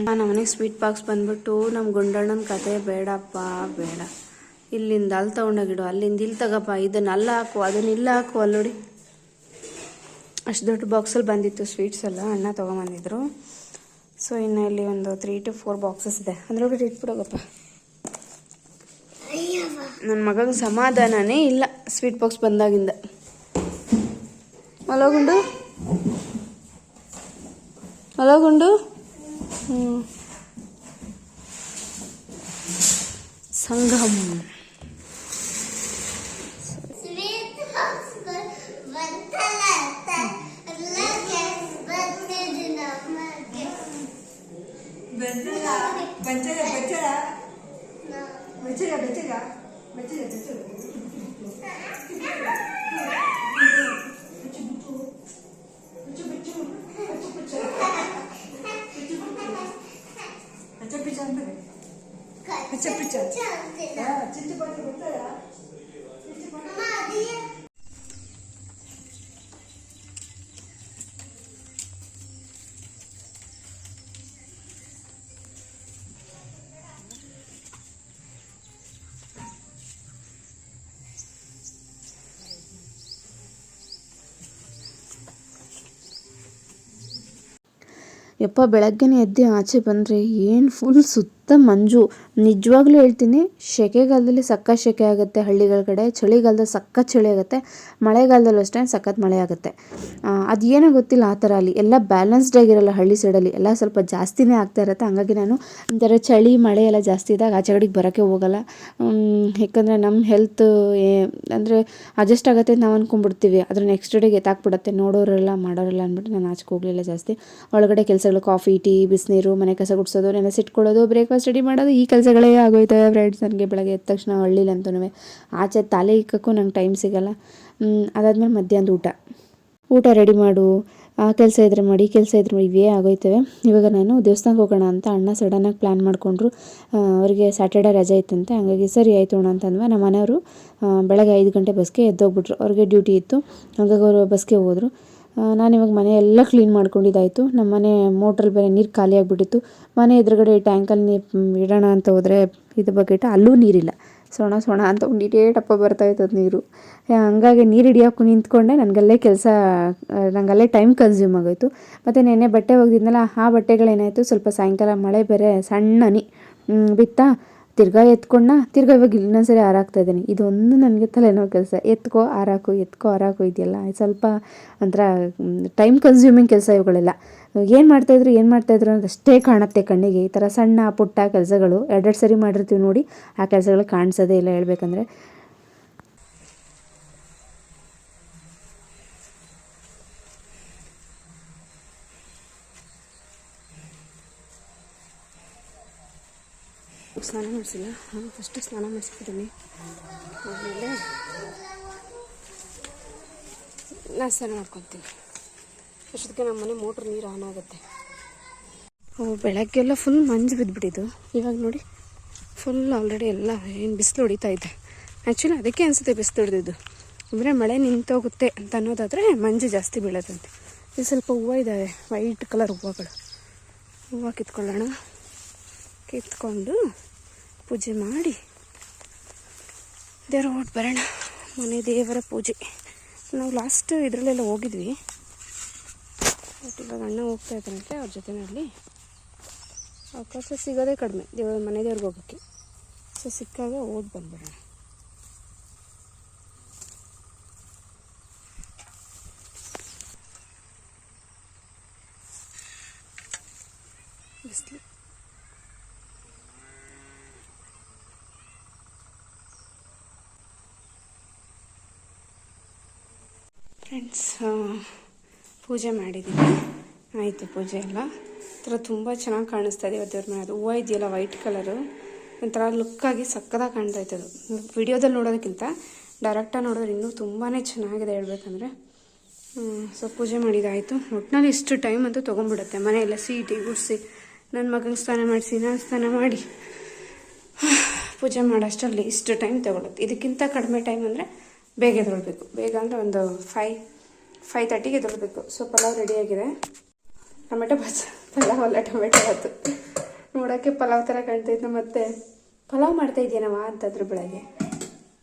ನಮ್ಮ ಮನೆಗೆ ಸ್ವೀಟ್ ಬಾಕ್ಸ್ ಬಂದ್ಬಿಟ್ಟು ನಮ್ಮ ಗುಂಡಣ್ಣನ ಕತೆ ಬೇಡಪ್ಪ ಬೇಡ, ಇಲ್ಲಿಂದ ಅಲ್ಲಿ ತೊಗೊಂಡೋಗಿಡು, ಅಲ್ಲಿಂದ ಇಲ್ಲಿ ತಗಪ್ಪ, ಇದನ್ನು ಅಲ್ಲ ಹಾಕು, ಅದನ್ನ ಇಲ್ಲ ಹಾಕು, ಅಲ್ಲಿ ನೋಡಿ ಅಷ್ಟು ದೊಡ್ಡ ಬಾಕ್ಸಲ್ಲಿ ಬಂದಿತ್ತು ಸ್ವೀಟ್ಸ್ ಎಲ್ಲ, ಅಣ್ಣ ತೊಗೊಂಬಂದಿದ್ರು. ಸೊ ಇನ್ನು ಇಲ್ಲಿ ಒಂದು 3-4 ಬಾಕ್ಸಸ್ ಇದೆ, ಅದರೊಳಗಡೆ ಇಟ್ಬಿಡೋಗಪ್ಪ. ನನ್ನ ಮಗನಿಗೆ ಸಮಾಧಾನನೇ ಇಲ್ಲ ಸ್ವೀಟ್ ಬಾಕ್ಸ್ ಬಂದಾಗಿಂದ. ಮಲಗುಂಡು ಸಂಗಮ್ ಯಪ್ಪ, ಬೆಳಗ್ಗೆನೇ ಎದ್ದು ಆಚೆ ಬಂದರೆ ಏನು ಫುಲ್ ಸುತ್ತ ಮಂಜು. ನಿಜವಾಗ್ಲೂ ಹೇಳ್ತೀನಿ, ಸೆಕೆಗಾಲದಲ್ಲಿ ಸಖತ್ ಸೆಕೆ ಆಗುತ್ತೆ ಹಳ್ಳಿಗಳ ಕಡೆ, ಚಳಿಗಾಲದಲ್ಲಿ ಸಖತ್ ಚಳಿ ಆಗುತ್ತೆ, ಮಳೆಗಾಲದಲ್ಲೂ ಅಷ್ಟೇ ಸಖತ್ ಮಳೆ ಆಗುತ್ತೆ. ಅದೇನೋ ಗೊತ್ತಿಲ್ಲ, ಆ ಥರ ಅಲ್ಲಿ ಎಲ್ಲ ಬ್ಯಾಲೆನ್ಸ್ಡ್ ಆಗಿರಲ್ಲ. ಹಳ್ಳಿ ಸೈಡಲ್ಲಿ ಎಲ್ಲ ಸ್ವಲ್ಪ ಜಾಸ್ತಿನೇ ಆಗ್ತಾ ಇರುತ್ತೆ. ಹಂಗಾಗಿ ನಾನು ಒಂಥರ ಚಳಿ ಮಳೆ ಎಲ್ಲ ಜಾಸ್ತಿ ಇದ್ದಾಗ ಆಚೆ ಕಡೆಗೆ ಬರೋಕ್ಕೆ ಹೋಗಲ್ಲ. ಯಾಕಂದರೆ ನಮ್ಮ ಹೆಲ್ತ್ ಅಂದರೆ ಅಡ್ಜಸ್ಟ್ ಆಗುತ್ತೆ ಅಂತ ನಾವು ಅಂದ್ಕೊಂಡ್ಬಿಡ್ತೀವಿ, ಅದ್ರ ನೆಕ್ಸ್ಟ್ ಡೇಗೆ ಎತ್ತಾಕ್ಬಿಡುತ್ತೆ, ನೋಡೋರೆಲ್ಲ ಮಾಡೋರೆಲ್ಲ ಅಂದ್ಬಿಟ್ಟು ನಾನು ಆಚೆಗೆ ಹೋಗಲಿಲ್ಲ ಜಾಸ್ತಿ. ಒಳಗಡೆ ಕೆಲಸಗಳು, ಕಾಫಿ, ಟೀ, ಬಿಸಿನೀರು, ಮನೆ ಕಸ ಗುಡಿಸೋದು, ನೆನೆಸಿಟ್ಕೊಳ್ಳೋದು, ಬ್ರೇಕ್ಫಾಸ್ಟ್ ರೆಡಿ ಮಾಡೋದು, ಈ ಕೆಲಸಗಳೇ ಆಗೋಯ್ತವೆ ಫ್ರೆಂಡ್ಸ್ ನನಗೆ. ಬೆಳಗ್ಗೆ ಎದ್ದ ತಕ್ಷಣ ಹಳ್ಳಿಲಿ ಅಂತೂ ಆಚೆ ತಲೆ ಇಕ್ಕಕ್ಕೂ ನಂಗೆ ಟೈಮ್ ಸಿಗೋಲ್ಲ. ಅದಾದಮೇಲೆ ಮಧ್ಯಾಹ್ನದ ಊಟ ರೆಡಿ ಮಾಡು, ಆ ಕೆಲಸ ಇದ್ರೆ ಮಾಡಿ, ಈ ಕೆಲಸ ಇದ್ರೆ ಮಾಡಿ, ಇವೇ ಆಗೋಯ್ತವೆ. ಇವಾಗ ನಾನು ದೇವಸ್ಥಾನಕ್ಕೆ ಹೋಗೋಣ ಅಂತ ಅಣ್ಣ ಸಡನ್ನಾಗಿ ಪ್ಲ್ಯಾನ್ ಮಾಡಿಕೊಂಡ್ರು. ಅವರಿಗೆ ಸ್ಯಾಟರ್ಡೇ ರಜೆ ಇತ್ತಂತೆ, ಹಂಗಾಗಿ ಸರಿ ಆಯಿತು ಅಣ್ಣ ಅಂತಂದ್ವಿ. ನಮ್ಮ ಮನೆಯವರು ಬೆಳಗ್ಗೆ 5 ಗಂಟೆ ಬಸ್ಗೆ ಎದ್ದೋಗ್ಬಿಟ್ರು, ಅವ್ರಿಗೆ ಡ್ಯೂಟಿ ಇತ್ತು, ಹಾಗಾಗಿ ಅವರು ಬಸ್ಗೆ ಹೋದರು. ನಾನಿವಾಗ ಮನೆ ಎಲ್ಲ ಕ್ಲೀನ್ ಮಾಡ್ಕೊಂಡಿದ್ದಾಯಿತು. ನಮ್ಮ ಮನೆ ಮೋಟ್ರಲ್ಲಿ ಬೇರೆ ನೀರು ಖಾಲಿ ಆಗಿಬಿಟ್ಟಿತ್ತು. ಮನೆ ಎದುರುಗಡೆ ಟ್ಯಾಂಕಲ್ಲಿ ನೀರು ಇಡೋಣ ಅಂತ ಹೋದರೆ ಇದು ಬಕೆಟ್, ಅಲ್ಲೂ ನೀರಿಲ್ಲ, ಸೊಣ ಅಂತ ಒಂದಿಟೇ ಟಪ್ಪ ಬರ್ತಾಯಿತ್ತು ನೀರು. ಹಂಗಾಗಿ ನೀರು ಹಿಡಿಯೋಕ್ಕೂ ನಿಂತ್ಕೊಂಡೆ, ನನಗಲ್ಲೇ ಟೈಮ್ ಕನ್ಸ್ಯೂಮ್ ಆಗೋಯಿತು. ಮತ್ತು ನೆನ್ನೆ ಬಟ್ಟೆ ಒಗೆದಿದ್ನಲ್ಲ, ಆ ಬಟ್ಟೆಗಳೇನಾಯಿತು, ಸ್ವಲ್ಪ ಸಾಯಂಕಾಲ ಮಳೆ ಬೇರೆ ಸಣ್ಣ ಹನಿ ಬಿತ್ತಾ, ತಿರ್ಗಾ ಇವಾಗ ಇನ್ನೊಂದ್ಸರಿ ಹಾರಾಕ್ತಾ ಇದ್ದೀನಿ. ಇದೊಂದು ನನಗೆ ತಲೆನೋವು ಕೆಲಸ, ಎತ್ಕೋ ಹಾರಾಕು ಇದೆಯಲ್ಲ, ಸ್ವಲ್ಪ ಒಂಥರ ಟೈಮ್ ಕನ್ಸ್ಯೂಮಿಂಗ್ ಕೆಲಸ ಇವುಗಳೆಲ್ಲ. ಏನು ಮಾಡ್ತಾಯಿದ್ರು ಅನ್ನೋದು ಅಷ್ಟೇ ಕಾಣುತ್ತೆ ಕಣ್ಣಿಗೆ. ಈ ಥರ ಸಣ್ಣ ಪುಟ್ಟ ಕೆಲಸಗಳು 2 ಸರಿ ಮಾಡಿರ್ತೀವಿ ನೋಡಿ, ಆ ಕೆಲಸಗಳು ಕಾಣಿಸೋದೇ ಇಲ್ಲ ಹೇಳ್ಬೇಕಂದ್ರೆ. ಸ್ನಾನ ಮಾಡಿಸಿಲ್ಲ, ನಾನು ಫಸ್ಟ್ ಸ್ನಾನ ಮಾಡಿಸ್ಬಿಡ್ತೀನಿ, ಆಮೇಲೆ ನಾನು ಸ್ನಾನ ಮಾಡ್ಕೊತೀನಿ. ಅಷ್ಟೊತ್ತಿಗೆ ನಮ್ಮ ಮನೆ ಮೋಟ್ರ್ ನೀರು ಆನ್ ಆಗುತ್ತೆ. ಬೆಳಗ್ಗೆಲ್ಲ ಫುಲ್ ಮಂಜು ಬಿದ್ದುಬಿಟ್ಟಿದ್ದು, ಇವಾಗ ನೋಡಿ ಫುಲ್ ಆಲ್ರೆಡಿ ಎಲ್ಲ ಏನು ಬಿಸಿಲು ಹೊಡಿತಾ ಇದೆ. ಆ್ಯಕ್ಚುಲಿ ಅದಕ್ಕೆ ಅನಿಸುತ್ತೆ ಬಿಸಿಲು ಹೊಡೆದಿದ್ದು, ಅಂದರೆ ಮಳೆ ನಿಂತೋಗುತ್ತೆ ಅಂತ ಅನ್ನೋದಾದರೆ ಮಂಜು ಜಾಸ್ತಿ ಬೀಳೋದಂತೆ. ಇದು ಸ್ವಲ್ಪ ಹೂವು ಇದ್ದಾವೆ, ವೈಟ್ ಕಲರ್ ಹೂವು ಕಿತ್ಕೊಂಡು ಪೂಜೆ ಮಾಡಿ ದೇವ್ರ ಹೊಟ್ಟು ಬರೋಣ. ಮನೆ ದೇವರ ಪೂಜೆ ನಾವು ಲಾಸ್ಟ್ ಇದರಲ್ಲೆಲ್ಲ ಹೋಗಿದ್ವಿ, ಬಟ್ ಇವಾಗ ಅಣ್ಣ ಹೋಗ್ತಾ ಇದ್ದಾರಂತೆ ಅವ್ರ ಜೊತೆಯಲ್ಲಿ. ಅವಕಾಶ ಸಿಗೋದೇ ಕಡಿಮೆ ಮನೆ ದೇವ್ರಿಗೆ ಹೋಗೋಕ್ಕೆ. ಸೊ ಸಿಕ್ಕಾಗ ಓದಿ ಬಂದ್ಬಿಡೋಣ. ಬಿಸಿಲು. ಫ್ರೆಂಡ್ಸ್, ಪೂಜೆ ಮಾಡಿದ್ದೀನಿ, ಆಯಿತು ಪೂಜೆ ಎಲ್ಲ. ಒಂಥರ ತುಂಬ ಚೆನ್ನಾಗಿ ಕಾಣಿಸ್ತಾ ಇದೆ ಇವತ್ತು ದೇವ್ರ ಮನೆ. ಅದು ಹೂವು ಇದೆಯಲ್ಲ ವೈಟ್ ಕಲರು, ಒಂಥರ ಲುಕ್ಕಾಗಿ ಸಕ್ಕದಾಗಿ ಕಾಣ್ತಾ ಇತ್ತು. ಅದು ವಿಡಿಯೋದಲ್ಲಿ ನೋಡೋದಕ್ಕಿಂತ ಡೈರೆಕ್ಟಾಗಿ ನೋಡಿದ್ರೆ ಇನ್ನೂ ತುಂಬಾ ಚೆನ್ನಾಗಿದೆ ಹೇಳ್ಬೇಕಂದ್ರೆ. ಸೊ ಪೂಜೆ ಮಾಡಿದ್ದಾಯಿತು. ಒಟ್ಟಿನಲ್ಲಿ ಇಷ್ಟು ಟೈಮ್ ಅಂತೂ ತೊಗೊಂಡ್ಬಿಡುತ್ತೆ ಮನೆಯೆಲ್ಲ ಸೀಟಿ ಗುಡಿಸಿ, ನನ್ನ ಮಗನಿಗೆ ಸ್ನಾನ ಮಾಡಿಸಿ, ನಾನು ಸ್ನಾನ ಮಾಡಿ ಪೂಜೆ ಮಾಡೋಷ್ಟರಲ್ಲಿ ಇಷ್ಟು ಟೈಮ್ ತೊಗೊಳುತ್ತೆ. ಇದಕ್ಕಿಂತ ಕಡಿಮೆ ಟೈಮ್ ಅಂದರೆ ಬೇಗ ಎದ್ದೇಳಬೇಕು. ಬೇಗ ಅಂದರೆ ಒಂದು 5:30ಗೆ ಎದ್ದೇಳಬೇಕು. ಸೊ ಪಲಾವ್ ರೆಡಿಯಾಗಿದೆ. ಟೊಮೆಟೊ ಪಲಾವ್ ಅಲ್ಲ, ಟೊಮೆಟೊ ಬಾತು. ನೋಡೋಕ್ಕೆ ಪಲಾವ್ ಥರ ಕಾಣ್ತಾಯಿತ್ತು. ಮತ್ತು ಪಲಾವ್ ಮಾಡ್ತಾಯಿದ್ದೀನವ ಅಂತಂದ್ರು ಬೆಳಗ್ಗೆ.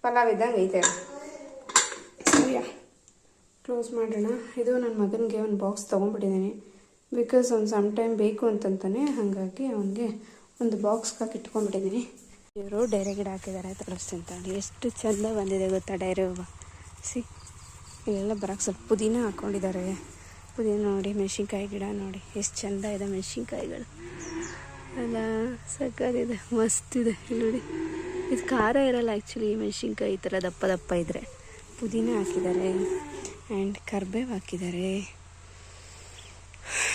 ಪಲಾವ್ ಇದ್ದಂಗೆ ಐತೆ. ಸರಿಯಾ, ಕ್ಲೋಸ್ ಮಾಡೋಣ. ಇದು ನನ್ನ ಮಗನಿಗೆ ಒಂದು ಬಾಕ್ಸ್ ತೊಗೊಂಡ್ಬಿಟ್ಟಿದ್ದೀನಿ. ಬಿಕಾಸ್ ಅವ್ನು ಸಮ್ ಟೈಮ್ ಬೇಕು ಅಂತಂತಾನೆ, ಹಾಗಾಗಿ ಅವನಿಗೆ ಒಂದು ಬಾಕ್ಸ್ಗೆ ಹಾಕಿ ಇಟ್ಕೊಂಡ್ಬಿಟ್ಟಿದ್ದೀನಿ. ಇವರು ಡೈರೆ ಗಿಡ ಹಾಕಿದ್ದಾರೆ ತೋರಿಸ್ತೀನಿ ಅಂತ. ಎಷ್ಟು ಚೆಂದ ಬಂದಿದೆ ಗೊತ್ತಾ ಡೈರೆ ಹೂವು. ಇಲ್ಲೆಲ್ಲ ಬರೋಕ್ಕೆ ಸ್ವಲ್ಪ ಪುದೀನ ಹಾಕ್ಕೊಂಡಿದ್ದಾರೆ. ಪುದೀನ ನೋಡಿ, ಮೆಣಸಿನ್ಕಾಯಿ ಗಿಡ ನೋಡಿ ಎಷ್ಟು ಚೆಂದ ಇದೆ. ಮೆಣಸಿನ್ಕಾಯಿಗಳು ಎಲ್ಲ ಸಕ್ಕತ್ತಿದೆ, ಮಸ್ತಿದೆ. ಇಲ್ಲಿ ನೋಡಿ, ಇದು ಖಾರ ಇರಲ್ಲ ಆ್ಯಕ್ಚುಲಿ. ಮೆಣಸಿನ್ಕಾಯಿ ಈ ಥರ ದಪ್ಪ ದಪ್ಪ ಇದ್ದರೆ. ಪುದೀನ ಹಾಕಿದ್ದಾರೆ ಆ್ಯಂಡ್ ಕರ್ಬೇವು ಹಾಕಿದ್ದಾರೆ.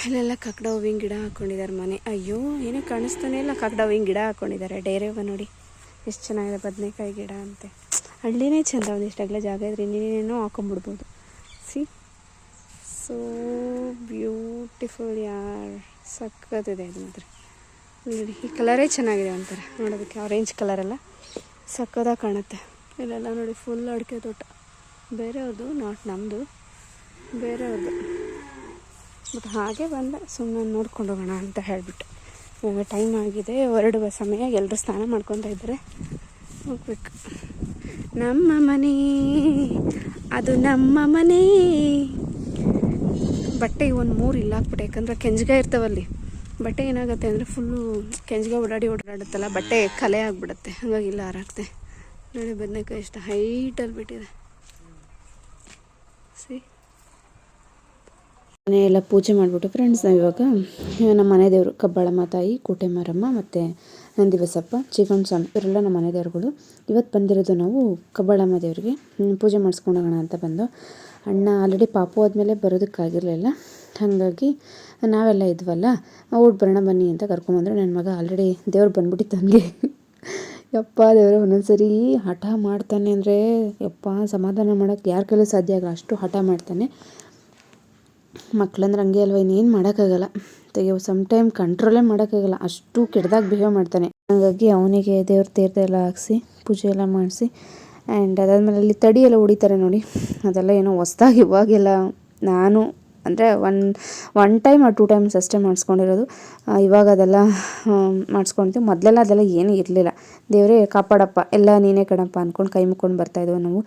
ಇಲ್ಲೆಲ್ಲ ಕಾಕಡ ಹೂವಿನ ಗಿಡ ಹಾಕ್ಕೊಂಡಿದ್ದಾರೆ. ಮನೆ ಅಯ್ಯೋ ಏನೂ ಕಾಣಿಸ್ತಾನೆ ಇಲ್ಲ. ಕಾಕಡ ಹೂವಿನ ಗಿಡ ಹಾಕ್ಕೊಂಡಿದ್ದಾರೆ. ಡೈರೆ ಹೂವು ನೋಡಿ ಎಷ್ಟು ಚೆನ್ನಾಗಿದೆ. ಬದನೆಕಾಯಿ ಗಿಡ ಅಂತೆ. ಹಳ್ಳಿನೇ ಚೆಂದ. ಒಂದಿಷ್ಟಾಗಲೇ ಜಾಗ ಇದ್ರೆ ಇನ್ನೇನೇನೋ ಹಾಕೊಂಡ್ಬಿಡ್ಬೋದು. ಸಿ, ಸೋ ಬ್ಯೂಟಿಫುಲ್ ಯಾರ್. ಸಕ್ಕತ್ತಿದೆ ಇದು ಮಾತ್ರ. ನೋಡಿ, ಈ ಕಲರೇ ಚೆನ್ನಾಗಿದೆ ಒಂಥರ ನೋಡೋದಕ್ಕೆ. ಆರೆಂಜ್ ಕಲರೆಲ್ಲ ಸಕ್ಕದಾಗಿ ಕಾಣುತ್ತೆ. ಇಲ್ಲೆಲ್ಲ ನೋಡಿ ಫುಲ್ ಅಡಿಕೆ ತೋಟ. ಬೇರೆಯವ್ರದ್ದು, ನಾಟ್ ನಮ್ಮದು, ಬೇರೆಯವ್ರದ್ದು. ಮತ್ತು ಹಾಗೆ ಬಂದೆ, ಸುಮ್ಮನೆ ನೋಡ್ಕೊಂಡು ಹೋಗೋಣ ಅಂತ ಹೇಳಿಬಿಟ್ಟು. ಇವಾಗ ಟೈಮ್ ಆಗಿದೆ, ಹೊರಡುವ ಸಮಯ. ಎಲ್ಲರೂ ಸ್ನಾನ ಮಾಡ್ಕೊತಾ ಇದ್ದಾರೆ, ಹೋಗ್ಬೇಕು. ನಮ್ಮ ಮನೆ ಅದು ನಮ್ಮ ಮನೆ. ಬಟ್ಟೆ ಒಂದು 3 ಇಲ್ಲ ಹಾಕ್ಬಿಟ್ಟೆ, ಯಾಕಂದರೆ ಕೆಂಜ್ಗ ಇರ್ತಾವಲ್ಲಿ. ಬಟ್ಟೆ ಏನಾಗುತ್ತೆ ಅಂದರೆ ಫುಲ್ಲು ಕೆಂಜ್ಗ ಓಡಾಡುತ್ತಲ್ಲ, ಬಟ್ಟೆ ಕಲೆ ಆಗಿಬಿಡುತ್ತೆ. ಹಾಗಾಗಿ ಇಲ್ಲ ಹಾರಾಕ್ತೆ. ನೋಡಿ ಬದನೆಕಾಯಿ ಎಷ್ಟು ಹೈಟಲ್ಲಿ ಬಿಟ್ಟಿದೆ. ಸಿ, ಮನೆಯೆಲ್ಲ ಪೂಜೆ ಮಾಡಿಬಿಟ್ಟು ಫ್ರೆಂಡ್ಸ್, ನಾವು ಇವಾಗ ನಮ್ಮ ಮನೆ ದೇವರು ಕಬ್ಬಾಳಮ್ಮ ತಾಯಿ, ಕೋಟೆ ಮಾರಮ್ಮ ಮತ್ತು ನಂದಿ ಬಸಪ್ಪ, ಚಿಕ್ಕಣ್ಣ ಸ್ವಾಮಿ ಇವರೆಲ್ಲ ನಮ್ಮ ಮನೆ ದೇವರುಗಳು. ಇವತ್ತು ಬಂದಿರೋದು ನಾವು ಕಬ್ಬಾಳಮ್ಮ ದೇವರಿಗೆ ಪೂಜೆ ಮಾಡಿಸ್ಕೊಂಡು ಹೋಗೋಣ ಅಂತ ಬಂದು. ಅಣ್ಣ ಆಲ್ರೆಡಿ ಪಾಪು ಆದಮೇಲೆ ಬರೋದಕ್ಕಾಗಿರಲಿಲ್ಲ, ಹಾಗಾಗಿ ನಾವೆಲ್ಲ ಇದ್ವಲ್ಲ, ಊಟ ಬರೋಣ ಬನ್ನಿ ಅಂತ ಕರ್ಕೊಂಬಂದರು. ನನ್ನ ಮಗ ಆಲ್ರೆಡಿ ದೇವ್ರು ಬಂದ್ಬಿಟ್ಟಿತ್ತು ನನಗೆ. ಯಪ್ಪ ದೇವರು ಒಂದೊಂದ್ಸರಿ ಹಠ ಮಾಡ್ತಾನೆ ಅಂದರೆ ಯಪ್ಪ ಸಮಾಧಾನ ಮಾಡೋಕ್ಕೆ ಯಾರ ಕೈಲೂ ಸಾಧ್ಯ ಆಗಲ್ಲ, ಅಷ್ಟು ಹಠ ಮಾಡ್ತಾನೆ. ಮಕ್ಳಂದ್ರೆ ಹಂಗೆ ಅಲ್ವ, ಇನ್ನೇನು ಮಾಡೋಕ್ಕಾಗಲ್ಲ. ಸಮ್ ಟೈಮ್ ಕಂಟ್ರೋಲೇ ಮಾಡೋಕ್ಕಾಗಲ್ಲ, ಅಷ್ಟು ಕೆಟ್ಟದಾಗಿ ಬಿಹೇವ್ ಮಾಡ್ತಾನೆ. ಹಾಗಾಗಿ ಅವನಿಗೆ ದೇವ್ರ ತೀರ್ಥ ಎಲ್ಲ ಹಾಕ್ಸಿ ಪೂಜೆ ಎಲ್ಲ ಮಾಡಿಸಿ ಆ್ಯಂಡ್ ಅದಾದಮೇಲೆ ಅಲ್ಲಿ ತಡಿ ಎಲ್ಲ ಹೊಡಿತಾರೆ ನೋಡಿ, ಅದೆಲ್ಲ ಏನೋ ಹೊಸ್ದಾಗಿ ಇವಾಗೆಲ್ಲ ನಾನು ಅಂದರೆ ಒನ್ ಟೈಮ್ ಆ 2 ಟೈಮ್ಸ್ ಅಷ್ಟೇ ಮಾಡಿಸ್ಕೊಂಡಿರೋದು. ಇವಾಗ ಅದೆಲ್ಲ ಮಾಡಿಸ್ಕೊಳ್ತೀವಿ. ಮೊದಲೆಲ್ಲ ಅದೆಲ್ಲ ಏನೂ ಇರಲಿಲ್ಲ. ದೇವರೇ ಕಾಪಾಡಪ್ಪ, ಎಲ್ಲ ನೀನೇ ಕಣಪ್ಪ ಅಂದ್ಕೊಂಡು ಕೈ ಮುಕ್ಕೊಂಡು ಬರ್ತಾಯಿದ್ವು ನಾವು.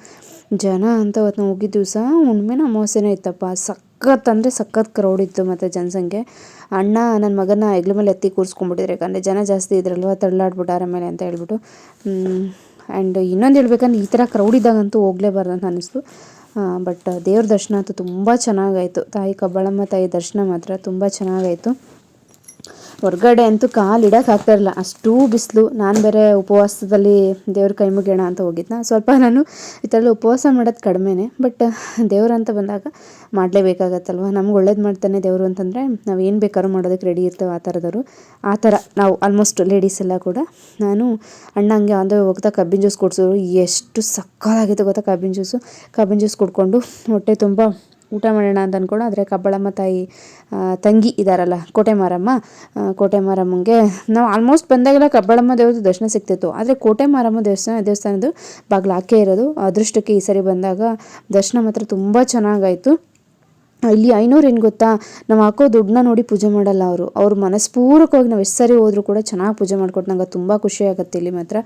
ಜನ ಅಂತ ಅವತ್ತು ನಾವು ಹೋಗಿದ್ದ ದಿವಸ ಹುಣ್ಣಿಮೆನ ಅಮಾವಾಸ್ಯೆನೇ ಇತ್ತಪ್ಪ. ಸಖತ್ ಅಂದರೆ ಸಖತ್ ಕ್ರೌಡ್ ಇತ್ತು ಮತ್ತು ಜನಸಂಖ್ಯೆ. ಅಣ್ಣ ನನ್ನ ಮಗನ ಹೆಗ್ಲ ಮೇಲೆ ಎತ್ತಿ ಕೂರಿಸ್ಕೊಂಡ್ಬಿಟ್ಟಿದ್ರು, ಯಾಕಂದರೆ ಜನ ಜಾಸ್ತಿ ಇದ್ರಲ್ವ, ತಳ್ಳಾಡ್ಬಿಟ್ಟಾರ ಮೇಲೆ ಅಂತ ಹೇಳ್ಬಿಟ್ಟು. ಆ್ಯಂಡ್ ಇನ್ನೊಂದು ಹೇಳ್ಬೇಕಂದ್ರೆ ಈ ಥರ ಕ್ರೌಡ್ ಇದ್ದಾಗಂತೂ ಹೋಗಲೇಬಾರ್ದು ಅಂತ ಅನ್ನಿಸ್ತು. ಬಟ್ ದೇವ್ರ ದರ್ಶನ ಅಂತೂ ತುಂಬ ಚೆನ್ನಾಗಾಯಿತು. ತಾಯಿ ಕಬ್ಬಾಳಮ್ಮ ತಾಯಿ ದರ್ಶನ ಮಾತ್ರ ತುಂಬ ಚೆನ್ನಾಗಾಯಿತು. ಹೊರಗಡೆ ಅಂತೂ ಕಾಲು ಇಡೋಕೆ ಆಗ್ತಾಯಿರಲಿಲ್ಲ, ಅಷ್ಟೂ ಬಿಸಿಲು. ನಾನು ಬೇರೆ ಉಪವಾಸದಲ್ಲಿ ದೇವ್ರ ಕೈ ಮುಗಿಯೋಣ ಅಂತ ಹೋಗಿದ್ನ. ಸ್ವಲ್ಪ ನಾನು ಈ ಥರ ಉಪವಾಸ ಮಾಡೋದು ಕಡಿಮೆನೇ, ಬಟ್ ದೇವ್ರು ಅಂತ ಬಂದಾಗ ಮಾಡಲೇಬೇಕಾಗತ್ತಲ್ವ. ನಮ್ಗೆ ಒಳ್ಳೇದು ಮಾಡ್ತಾನೆ ದೇವರು ಅಂತಂದರೆ ನಾವು ಏನು ಬೇಕಾದ್ರೂ ಮಾಡೋದಕ್ಕೆ ರೆಡಿ ಇರ್ತೇವೆ. ಆ ಥರ ನಾವು ಆಲ್ಮೋಸ್ಟ್ ಲೇಡೀಸ್ ಎಲ್ಲ ಕೂಡ. ನಾನು ಅಣ್ಣ ಹಂಗೆ ಅಂದರೆ ಹೋಗ್ತಾ ಕಬ್ಬಿನ ಜ್ಯೂಸ್ ಕೊಡಿಸೋರು. ಎಷ್ಟು ಸಕ್ಕತ್ತಾಗಿತ್ತು ಗೊತ್ತಾ ಕಬ್ಬಿನ ಜ್ಯೂಸ್ ಕುಡ್ಕೊಂಡು ಹೊಟ್ಟೆ ತುಂಬ ಊಟ ಮಾಡೋಣ ಅಂತ ಅಂದ್ಕೊಂಡು. ಆದರೆ ಕಬ್ಬಾಳಮ್ಮ ತಾಯಿ ತಂಗಿ ಇದ್ದಾರಲ್ಲ ಕೋಟೆ ಮಾರಮ್ಮಂಗೆ ನಾವು ಆಲ್ಮೋಸ್ಟ್ ಬಂದಾಗೆಲ್ಲ ಕಬ್ಬಾಳಮ್ಮ ದೇವ್ರದ್ದು ದರ್ಶನ ಸಿಗ್ತಿತ್ತು. ಆದರೆ ಕೋಟೆ ಮಾರಮ್ಮ ದೇವಸ್ಥಾನದ್ದು ಬಾಗಿಲು ಹಾಕೇ ಇರೋದು. ಅದೃಷ್ಟಕ್ಕೆ ಈ ಸರಿ ಬಂದಾಗ ದರ್ಶನ ಮಾತ್ರ ತುಂಬ ಚೆನ್ನಾಗಾಯಿತು. ಇಲ್ಲಿ 500 ಏನು ಗೊತ್ತಾ, ನಾವು ಹಾಕೋ ದುಡ್ಡನ್ನ ನೋಡಿ ಪೂಜೆ ಮಾಡಲ್ಲ ಅವರು ಮನಸ್ಪೂರ್ವಕವಾಗಿ ನಾವು ಎಷ್ಟು ಸರಿ ಹೋದರೂ ಕೂಡ ಚೆನ್ನಾಗಿ ಪೂಜೆ ಮಾಡಿಕೊಟ್ಟು ನಂಗೆ ತುಂಬ ಖುಷಿ ಆಗುತ್ತೆ. ಇಲ್ಲಿ ಮಾತ್ರ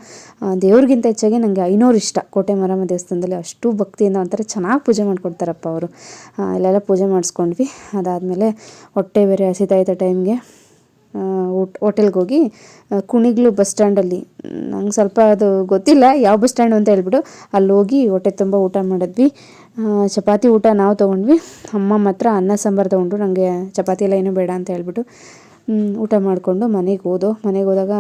ದೇವ್ರಿಗಿಂತ ಹೆಚ್ಚಾಗಿ ನನಗೆ 500 ಇಷ್ಟ. ಕೋಟೆ ಮಾರಮ್ಮ ದೇವಸ್ಥಾನದಲ್ಲಿ ಅಷ್ಟು ಭಕ್ತಿಯಿಂದ ಒಂಥರ ಚೆನ್ನಾಗಿ ಪೂಜೆ ಮಾಡಿಕೊಡ್ತಾರಪ್ಪ ಅವರು. ಇಲ್ಲೆಲ್ಲ ಪೂಜೆ ಮಾಡಿಸ್ಕೊಂಡ್ವಿ. ಅದಾದಮೇಲೆ ಹೊಟ್ಟೆ ಬೇರೆ ಹಸಿತಾ ಇದ್ದ ಟೈಮ್ಗೆ ಹೋಟೆಲ್ಗೆ ಹೋಗಿ ಕುಣಿಗ್ಲು ಬಸ್ ಸ್ಟ್ಯಾಂಡಲ್ಲಿ, ನಂಗೆ ಸ್ವಲ್ಪ ಅದು ಗೊತ್ತಿಲ್ಲ ಯಾವ ಬಸ್ ಸ್ಟ್ಯಾಂಡು ಅಂತ ಹೇಳ್ಬಿಟ್ಟು ಅಲ್ಲಿ ಹೋಗಿ ಹೊಟ್ಟೆ ತುಂಬ ಊಟ ಮಾಡಿದ್ವಿ. ಚಪಾತಿ ಊಟ ನಾವು ತೊಗೊಂಡ್ವಿ. ಅಮ್ಮ ಮಾತ್ರ ಅನ್ನ ಸಾಂಬಾರು ತೊಗೊಂಡ್ರು. ನನಗೆ ಚಪಾತಿ ಎಲ್ಲ ಏನೂ ಬೇಡ ಅಂತ ಹೇಳ್ಬಿಟ್ಟು ಊಟ ಮಾಡಿಕೊಂಡು ಮನೆಗೆ ಹೋದಾಗ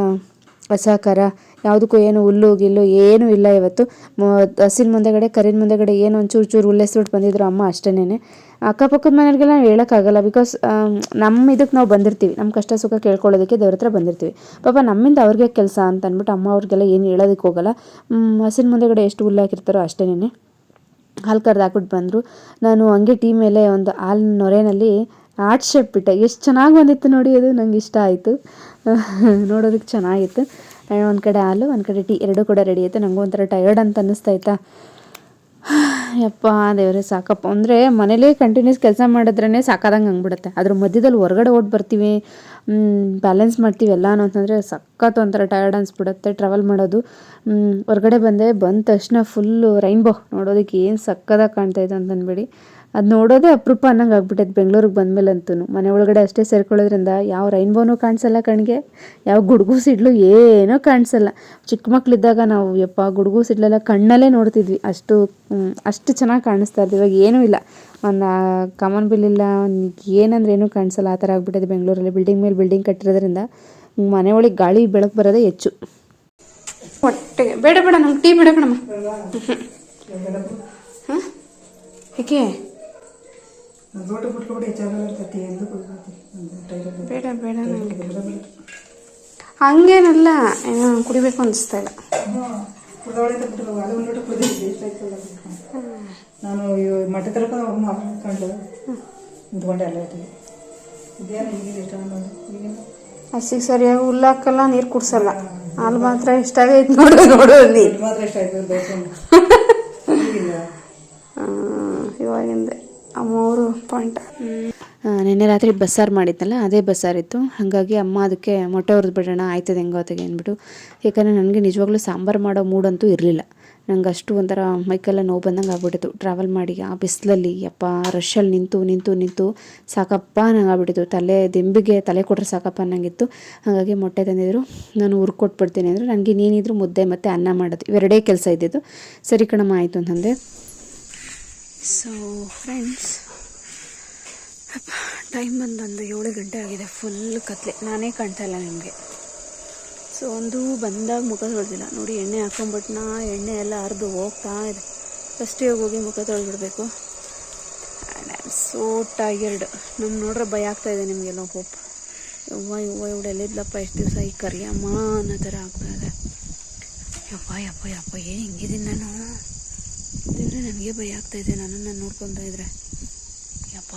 ಹಸ ಕರ ಯಾವುದಕ್ಕೂ ಏನು ಹುಲ್ಲು ಗಿಲ್ಲು ಏನೂ ಇಲ್ಲ ಇವತ್ತು. ಹಸಿನ ಮುಂದೆಗಡೆ ಕರಿನ ಮುಂದೆಗಡೆ ಏನು ಒಂಚೂರು ಚೂರು ಹುಲ್ಲೆಸ್ಬಿಟ್ಟು ಬಂದಿದ್ರು ಅಮ್ಮ ಅಷ್ಟೇನೆ. ಅಕ್ಕಪಕ್ಕದ ಮನೆಗಳಿಗೆಲ್ಲ ನಾವು ಹೇಳೋಕ್ಕಾಗಲ್ಲ, ಬಿಕಾಸ್ ನಮ್ಮ ಇದಕ್ಕೆ ನಾವು ಬಂದಿರ್ತೀವಿ, ನಮ್ಮ ಕಷ್ಟ ಸುಖ ಕೇಳ್ಕೊಳ್ಳೋದಕ್ಕೆ ದೇವ್ರ ಹತ್ರ ಬಂದಿರ್ತೀವಿ. ಪಾಪ ನಮ್ಮಿಂದ ಅವ್ರಿಗೆ ಕೆಲಸ ಅಂತ ಅಂದ್ಬಿಟ್ಟು ಅಮ್ಮ ಅವ್ರಿಗೆಲ್ಲ ಏನು ಹೇಳೋದಕ್ಕೆ ಹೋಗಲ್ಲ. ಹಸಿನ ಮುಂದೆಗಡೆ ಎಷ್ಟು ಹುಲ್ಲು ಹಾಕಿರ್ತಾರೋ ಅಷ್ಟೇನೆ. ಹಾಲು ಕರೆದು ಹಾಕ್ಬಿಟ್ಟು ಬಂದರು. ನಾನು ಹಂಗೆ ಟೀ ಮೇಲೆ ಒಂದು ಹಾಲಿನ ನೊರೆಯಲ್ಲಿ ಆರ್ಟ್ ಶೇಪ್ ಬಿಟ್ಟೆ. ಎಷ್ಟು ಚೆನ್ನಾಗಿ ಬಂದಿತ್ತು ನೋಡಿ, ಅದು ನಂಗೆ ಇಷ್ಟ ಆಯಿತು. ನೋಡೋದಕ್ಕೆ ಚೆನ್ನಾಗಿತ್ತು. ಒಂದು ಕಡೆ ಹಾಲು ಒಂದು ಕಡೆ ಟೀ ಎರಡೂ ಕೂಡ ರೆಡಿ ಆಯಿತು. ನನಗೂ ಒಂಥರ ಟಯರ್ಡ್ ಅಂತ ಅನ್ನಿಸ್ತಾಯಿತ್ತಾ. ಯಪ್ಪ ದೇವರೇ ಸಾಕಪ್ಪ. ಅಂದರೆ ಮನೇಲೇ ಕಂಟಿನ್ಯೂಸ್ ಕೆಲಸ ಮಾಡಿದ್ರೇ ಸಾಕಾದಂಗೆ ಹಂಗ್ಬಿಡುತ್ತೆ. ಅದ್ರ ಮಧ್ಯದಲ್ಲಿ ಹೊರಗಡೆ ಓಡಿ ಬರ್ತೀವಿ, ಬ್ಯಾಲೆನ್ಸ್ ಮಾಡ್ತೀವಿ ಎಲ್ಲನೂ ಅಂತಂದರೆ ಸಖತ್ ಒಂಥರ ಟಯರ್ಡ್ ಅನಿಸ್ಬಿಡುತ್ತೆ ಟ್ರಾವೆಲ್ ಮಾಡೋದು. ಹೊರಗಡೆ ಬಂದ ತಕ್ಷಣ ಫುಲ್ಲು ರೈನ್ಬೋ ನೋಡೋದಕ್ಕೆ ಏನು ಸಕ್ಕದಾಗಿ ಕಾಣ್ತಾಯಿತ್ತು ಅಂತಂದ್ಬೇಡಿ. ಅದು ನೋಡೋದೇ ಅಪರೂಪ ಅನ್ನಂಗೆ ಆಗ್ಬಿಟ್ಟೈತೆ ಬೆಂಗಳೂರಿಗೆ ಬಂದಮೇಲಂತೂ. ಮನೆ ಒಳಗಡೆ ಅಷ್ಟೇ ಸೇರ್ಕೊಳ್ಳೋದ್ರಿಂದ ಯಾವ ರೈನ್ಬೋನೂ ಕಾಣಿಸಲ್ಲ ಕಣ್ಣಿಗೆ, ಯಾವ ಗುಡುಗು ಸಿಡ್ಲು ಏನೂ ಕಾಣಿಸಲ್ಲ. ಚಿಕ್ಕ ಮಕ್ಕಳಿದ್ದಾಗ ನಾವು ಯಪ್ಪ ಗುಡುಗು ಸಿಡ್ಲೆಲ್ಲ ಕಣ್ಣಲ್ಲೇ ನೋಡ್ತಿದ್ವಿ, ಅಷ್ಟು ಚೆನ್ನಾಗಿ ಕಾಣಿಸ್ತಾ ಇರ್ತೀವಿ. ಇವಾಗ ಏನೂ ಇಲ್ಲ, ಒಂದು ಕಾಮನ್ ಬಿಲ್ ಇಲ್ಲ, ಏನಂದ್ರೆ ಏನೂ ಕಾಣಿಸಲ್ಲ. ಆ ಥರ ಆಗ್ಬಿಟ್ಟಿದೆ ಬೆಂಗಳೂರಲ್ಲಿ. ಬಿಲ್ಡಿಂಗ್ ಮೇಲೆ ಬಿಲ್ಡಿಂಗ್ ಕಟ್ಟಿರೋದ್ರಿಂದ ಮನೆ ಒಳಗೆ ಗಾಳಿ ಬೆಳಕು ಬರೋದೇ ಹೆಚ್ಚು. ಹೊಟ್ಟೆಗೆ ಬೇಡ ನಮ್ಗೆ ಟೀ ಬೇಡ ಕಣಮ್ಮ. ಹಾಂ ಏಕೆ ಬೇಡ ನನಗೆ ಹಂಗೇನಲ್ಲ, ಏನೋ ಕುಡಿಬೇಕು ಅನಿಸ್ತಾ ಇಲ್ಲ. ನಾನು ಮಠ ತರಕ ಕಂಡು ನಿಂತ್ಕೊಂಡೆ ಅಲ್ಲ ಹಸಿಗೆ ಸರಿಯಾಗಿ ಹುಲ್ಲು ಹಾಕಲ್ಲ, ನೀರು ಕುಡ್ಸಲ್ಲ. ಹಾಲು ಮಾತ್ರ ಎಷ್ಟಾಗೈತೆ ನೋಡು ನೀರು ಮಾತ್ರ ಇಷ್ಟ ಆಯ್ತು. ಇವಾಗಿಂದೆ 3 ಪಾಯಿಂಟ್. ನಿನ್ನೆ ರಾತ್ರಿ ಬಸ್ಸಾರು ಮಾಡಿದ್ನಲ್ಲ, ಅದೇ ಬಸ್ಸಾರಿತ್ತು. ಹಾಗಾಗಿ ಅಮ್ಮ ಅದಕ್ಕೆ ಮೊಟ್ಟೆ ಹುರಿದು ಬಿಡೋಣ ಆಯ್ತದೆ ಹೆಂಗೋ ಹೊತ್ತಿಗೆ ಅಂದ್ಬಿಟ್ಟು. ಯಾಕಂದರೆ ನನಗೆ ನಿಜವಾಗ್ಲೂ ಸಾಂಬಾರು ಮಾಡೋ ಮೂಡಂತೂ ಇರಲಿಲ್ಲ. ನಂಗೆ ಅಷ್ಟು ಒಂಥರ ಮೈಕೆಲ್ಲ ನೋವು ಬಂದಂಗೆ ಆಗ್ಬಿಟ್ಟಿತ್ತು ಟ್ರಾವೆಲ್ ಮಾಡಿ ಆ ಬಿಸಿಲಲ್ಲಿ. ಯಪ್ಪ ರಶಲ್ಲಿ ನಿಂತು ಸಾಕಪ್ಪ ನಂಗೆ ಆಗ್ಬಿಟ್ಟಿತ್ತು. ದಿಂಬಿಗೆ ತಲೆ ಕೊಟ್ಟರೆ ಸಾಕಪ್ಪ ಅನ್ನಂಗಿತ್ತು. ಹಾಗಾಗಿ ಮೊಟ್ಟೆ ತಂದಿದ್ರು, ನಾನು ಹುರ್ಕೊಟ್ಬಿಡ್ತೀನಿ ಅಂದರು. ನನಗೆ ನೀನಿದ್ರು ಮುದ್ದೆ ಮತ್ತು ಅನ್ನ ಮಾಡೋದು ಇವೆರಡೇ ಕೆಲಸ ಇದ್ದಿದ್ದು. ಸರಿ ಕಣಮ್ಮ ಆಯಿತು ಅಂತಂದೆ. ಸೊ ಫ್ರೆಂಡ್ಸ್, ಟೈಮ್ ಬಂದೊಂದು 7 ಗಂಟೆ ಆಗಿದೆ. ಫುಲ್ ಕತ್ಲೆ, ನಾನೇ ಕಾಣ್ತಾ ಇಲ್ಲ ನಿಮಗೆ. ಸೊ ಒಂದು ಬಂದಾಗ ಮುಖ ತೊಳೆದಿಲ್ಲ ನೋಡಿ, ಎಣ್ಣೆ ಹಾಕೊಂಡ್ಬಿಟ್ನ, ಎಣ್ಣೆ ಎಲ್ಲ ಹರಿದು ಹೋಗ್ತಾ ಇದೆ. ಫಸ್ಟಿಗೆ ಹೋಗಿ ಮುಖ ತೊಳೆದ್ಬಿಡ್ಬೇಕು. And I am so tired. ನಮ್ಗೆ ನೋಡ್ರೆ ಭಯ ಆಗ್ತಾಯಿದೆ ನಿಮಗೆಲ್ಲ. ಹೋಪ್ ಇವಳು ಎಲ್ಲಿದ್ಲಪ್ಪ ಎಷ್ಟು ದಿವಸ ಈ ಕರಿಯಮ್ಮ ಅನ್ನೋ ಥರ ಆಗ್ತಾಯಿದೆ. ಯಪ್ಪ ಏನು ಹಿಂಗಿದ್ದೀನಿ ನಾನು ದೇವ್ರೆ, ನನಗೆ ಭಯ ಆಗ್ತಾಯಿದೆ. ನಾನು ನೋಡ್ಕೊತಾ ಇದ್ರೆ ಯಪ್ಪ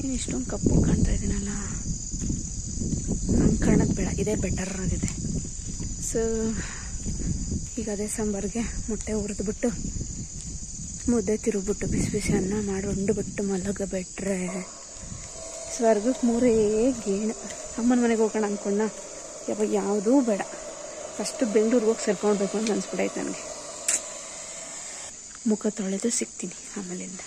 ಏನು ಇಷ್ಟೊಂದು ಕಪ್ಪು ಕಾಣ್ತಾ ಇದ್ದೀನಲ್ಲ. ಹಂಗೆ ಕಾಣೋದು ಬೇಡ, ಇದೇ ಬೆಟರ್ ಆಗಿದೆ. ಸೊ ಈಗ ಅದೇ ಸಾಂಬಾರಿಗೆ ಮೊಟ್ಟೆ ಹುರಿದ್ಬಿಟ್ಟು ಮುದ್ದೆ ತಿರುಗ್ಬಿಟ್ಟು ಬಿಸಿ ಬಿಸಿ ಅನ್ನ ಮಾಡಿ ಉಂಡುಬಿಟ್ಟು ಮಲಗಬಿಟ್ರೆ ಸ್ವರ್ಗಕ್ಕೆ 3 ಗೇಣು. ಅಮ್ಮನ ಮನೆಗೆ ಹೋಗೋಣ ಅಂದ್ಕೊಂಡ, ಯಪ್ಪ ಯಾವುದೂ ಬೇಡ, ಫಸ್ಟು ಬೆಂಗಳೂರಿಗೆ ಹೋಗಿ ಸೇರ್ಕೊಳ್ಬೇಕು ಅಂತ ಅನಿಸ್ಬಿಟ್ಟೈತೆ ನನಗೆ. ಮುಖ ತೊಳೆದು ಸಿಗ್ತೀನಿ ಆಮೇಲಿಂದ.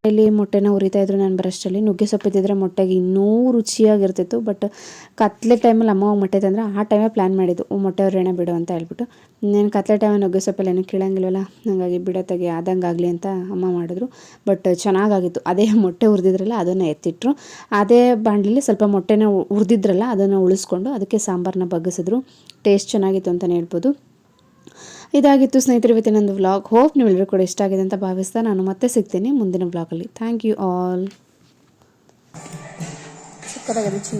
ಇಲ್ಲಿ ಮೊಟ್ಟೆನ ಹುರಿತಾಯಿದ್ರು ನಾನು ಬರೋಷ್ಟರಲ್ಲಿ. ನುಗ್ಗೆ ಸೊಪ್ಪಿದ್ದಿದ್ರೆ ಮೊಟ್ಟೆಗೆ ಇನ್ನೂ ರುಚಿಯಾಗಿರ್ತಿತ್ತು. ಬಟ್ ಕತ್ಲೆ ಟೈಮಲ್ಲಿ ಅಮ್ಮ ಮೊಟ್ಟೆ ತಂದರೆ ಆ ಟೈಮೇ ಪ್ಲ್ಯಾನ್ ಮಾಡಿದ್ದು, ಮೊಟ್ಟೆ ಹೊರೆಣೆ ಬಿಡು ಅಂತ ಹೇಳ್ಬಿಟ್ಟು. ನಾನು ಕತ್ಲೆ ಟೈಮಲ್ಲಿ ನುಗ್ಗೆ ಸೊಪ್ಪೆಲ್ಲ ಏನೂ ಕೇಳಂಗಿಲ್ವಲ್ಲ, ಹಾಗಾಗಿ ಬಿಡೋತ್ತಾಗೆ ಆದಂಗೆ ಆಗಲಿ ಅಂತ ಅಮ್ಮ ಮಾಡಿದ್ರು. ಬಟ್ ಚೆನ್ನಾಗಾಗಿತ್ತು. ಅದೇ ಮೊಟ್ಟೆ ಹುರಿದಿದ್ರಲ್ಲ ಅದನ್ನು ಎತ್ತಿಟ್ರು. ಅದೇ ಬಾಣಲಿಲಿ ಸ್ವಲ್ಪ ಮೊಟ್ಟೆನ ಹುರಿದಿದ್ರಲ್ಲ ಅದನ್ನು ಉಳಿಸ್ಕೊಂಡು ಅದಕ್ಕೆ ಸಾಂಬಾರನ್ನ ಬಗ್ಗಿಸಿದ್ರು. ಟೇಸ್ಟ್ ಚೆನ್ನಾಗಿತ್ತು ಅಂತಲೇ ಹೇಳ್ಬೋದು. ಇದಾಗಿತ್ತು ಸ್ನೇಹಿತರೆ ಇವತ್ತಿನ ಒಂದು ವ್ಲಾಗ್. ಹೋಪ್ ನೀವೆಲ್ಲರೂ ಕೂಡ ಇಷ್ಟ ಆಗಿದೆ ಅಂತ ಭಾವಿಸ್ತಾ ನಾನು ಮತ್ತೆ ಸಿಗ್ತೀನಿ ಮುಂದಿನ ವ್ಲಾಗಲ್ಲಿ. Thank you all. ಸಕ್ಕತ್ತಾಗಿದೆ ರುಚಿ.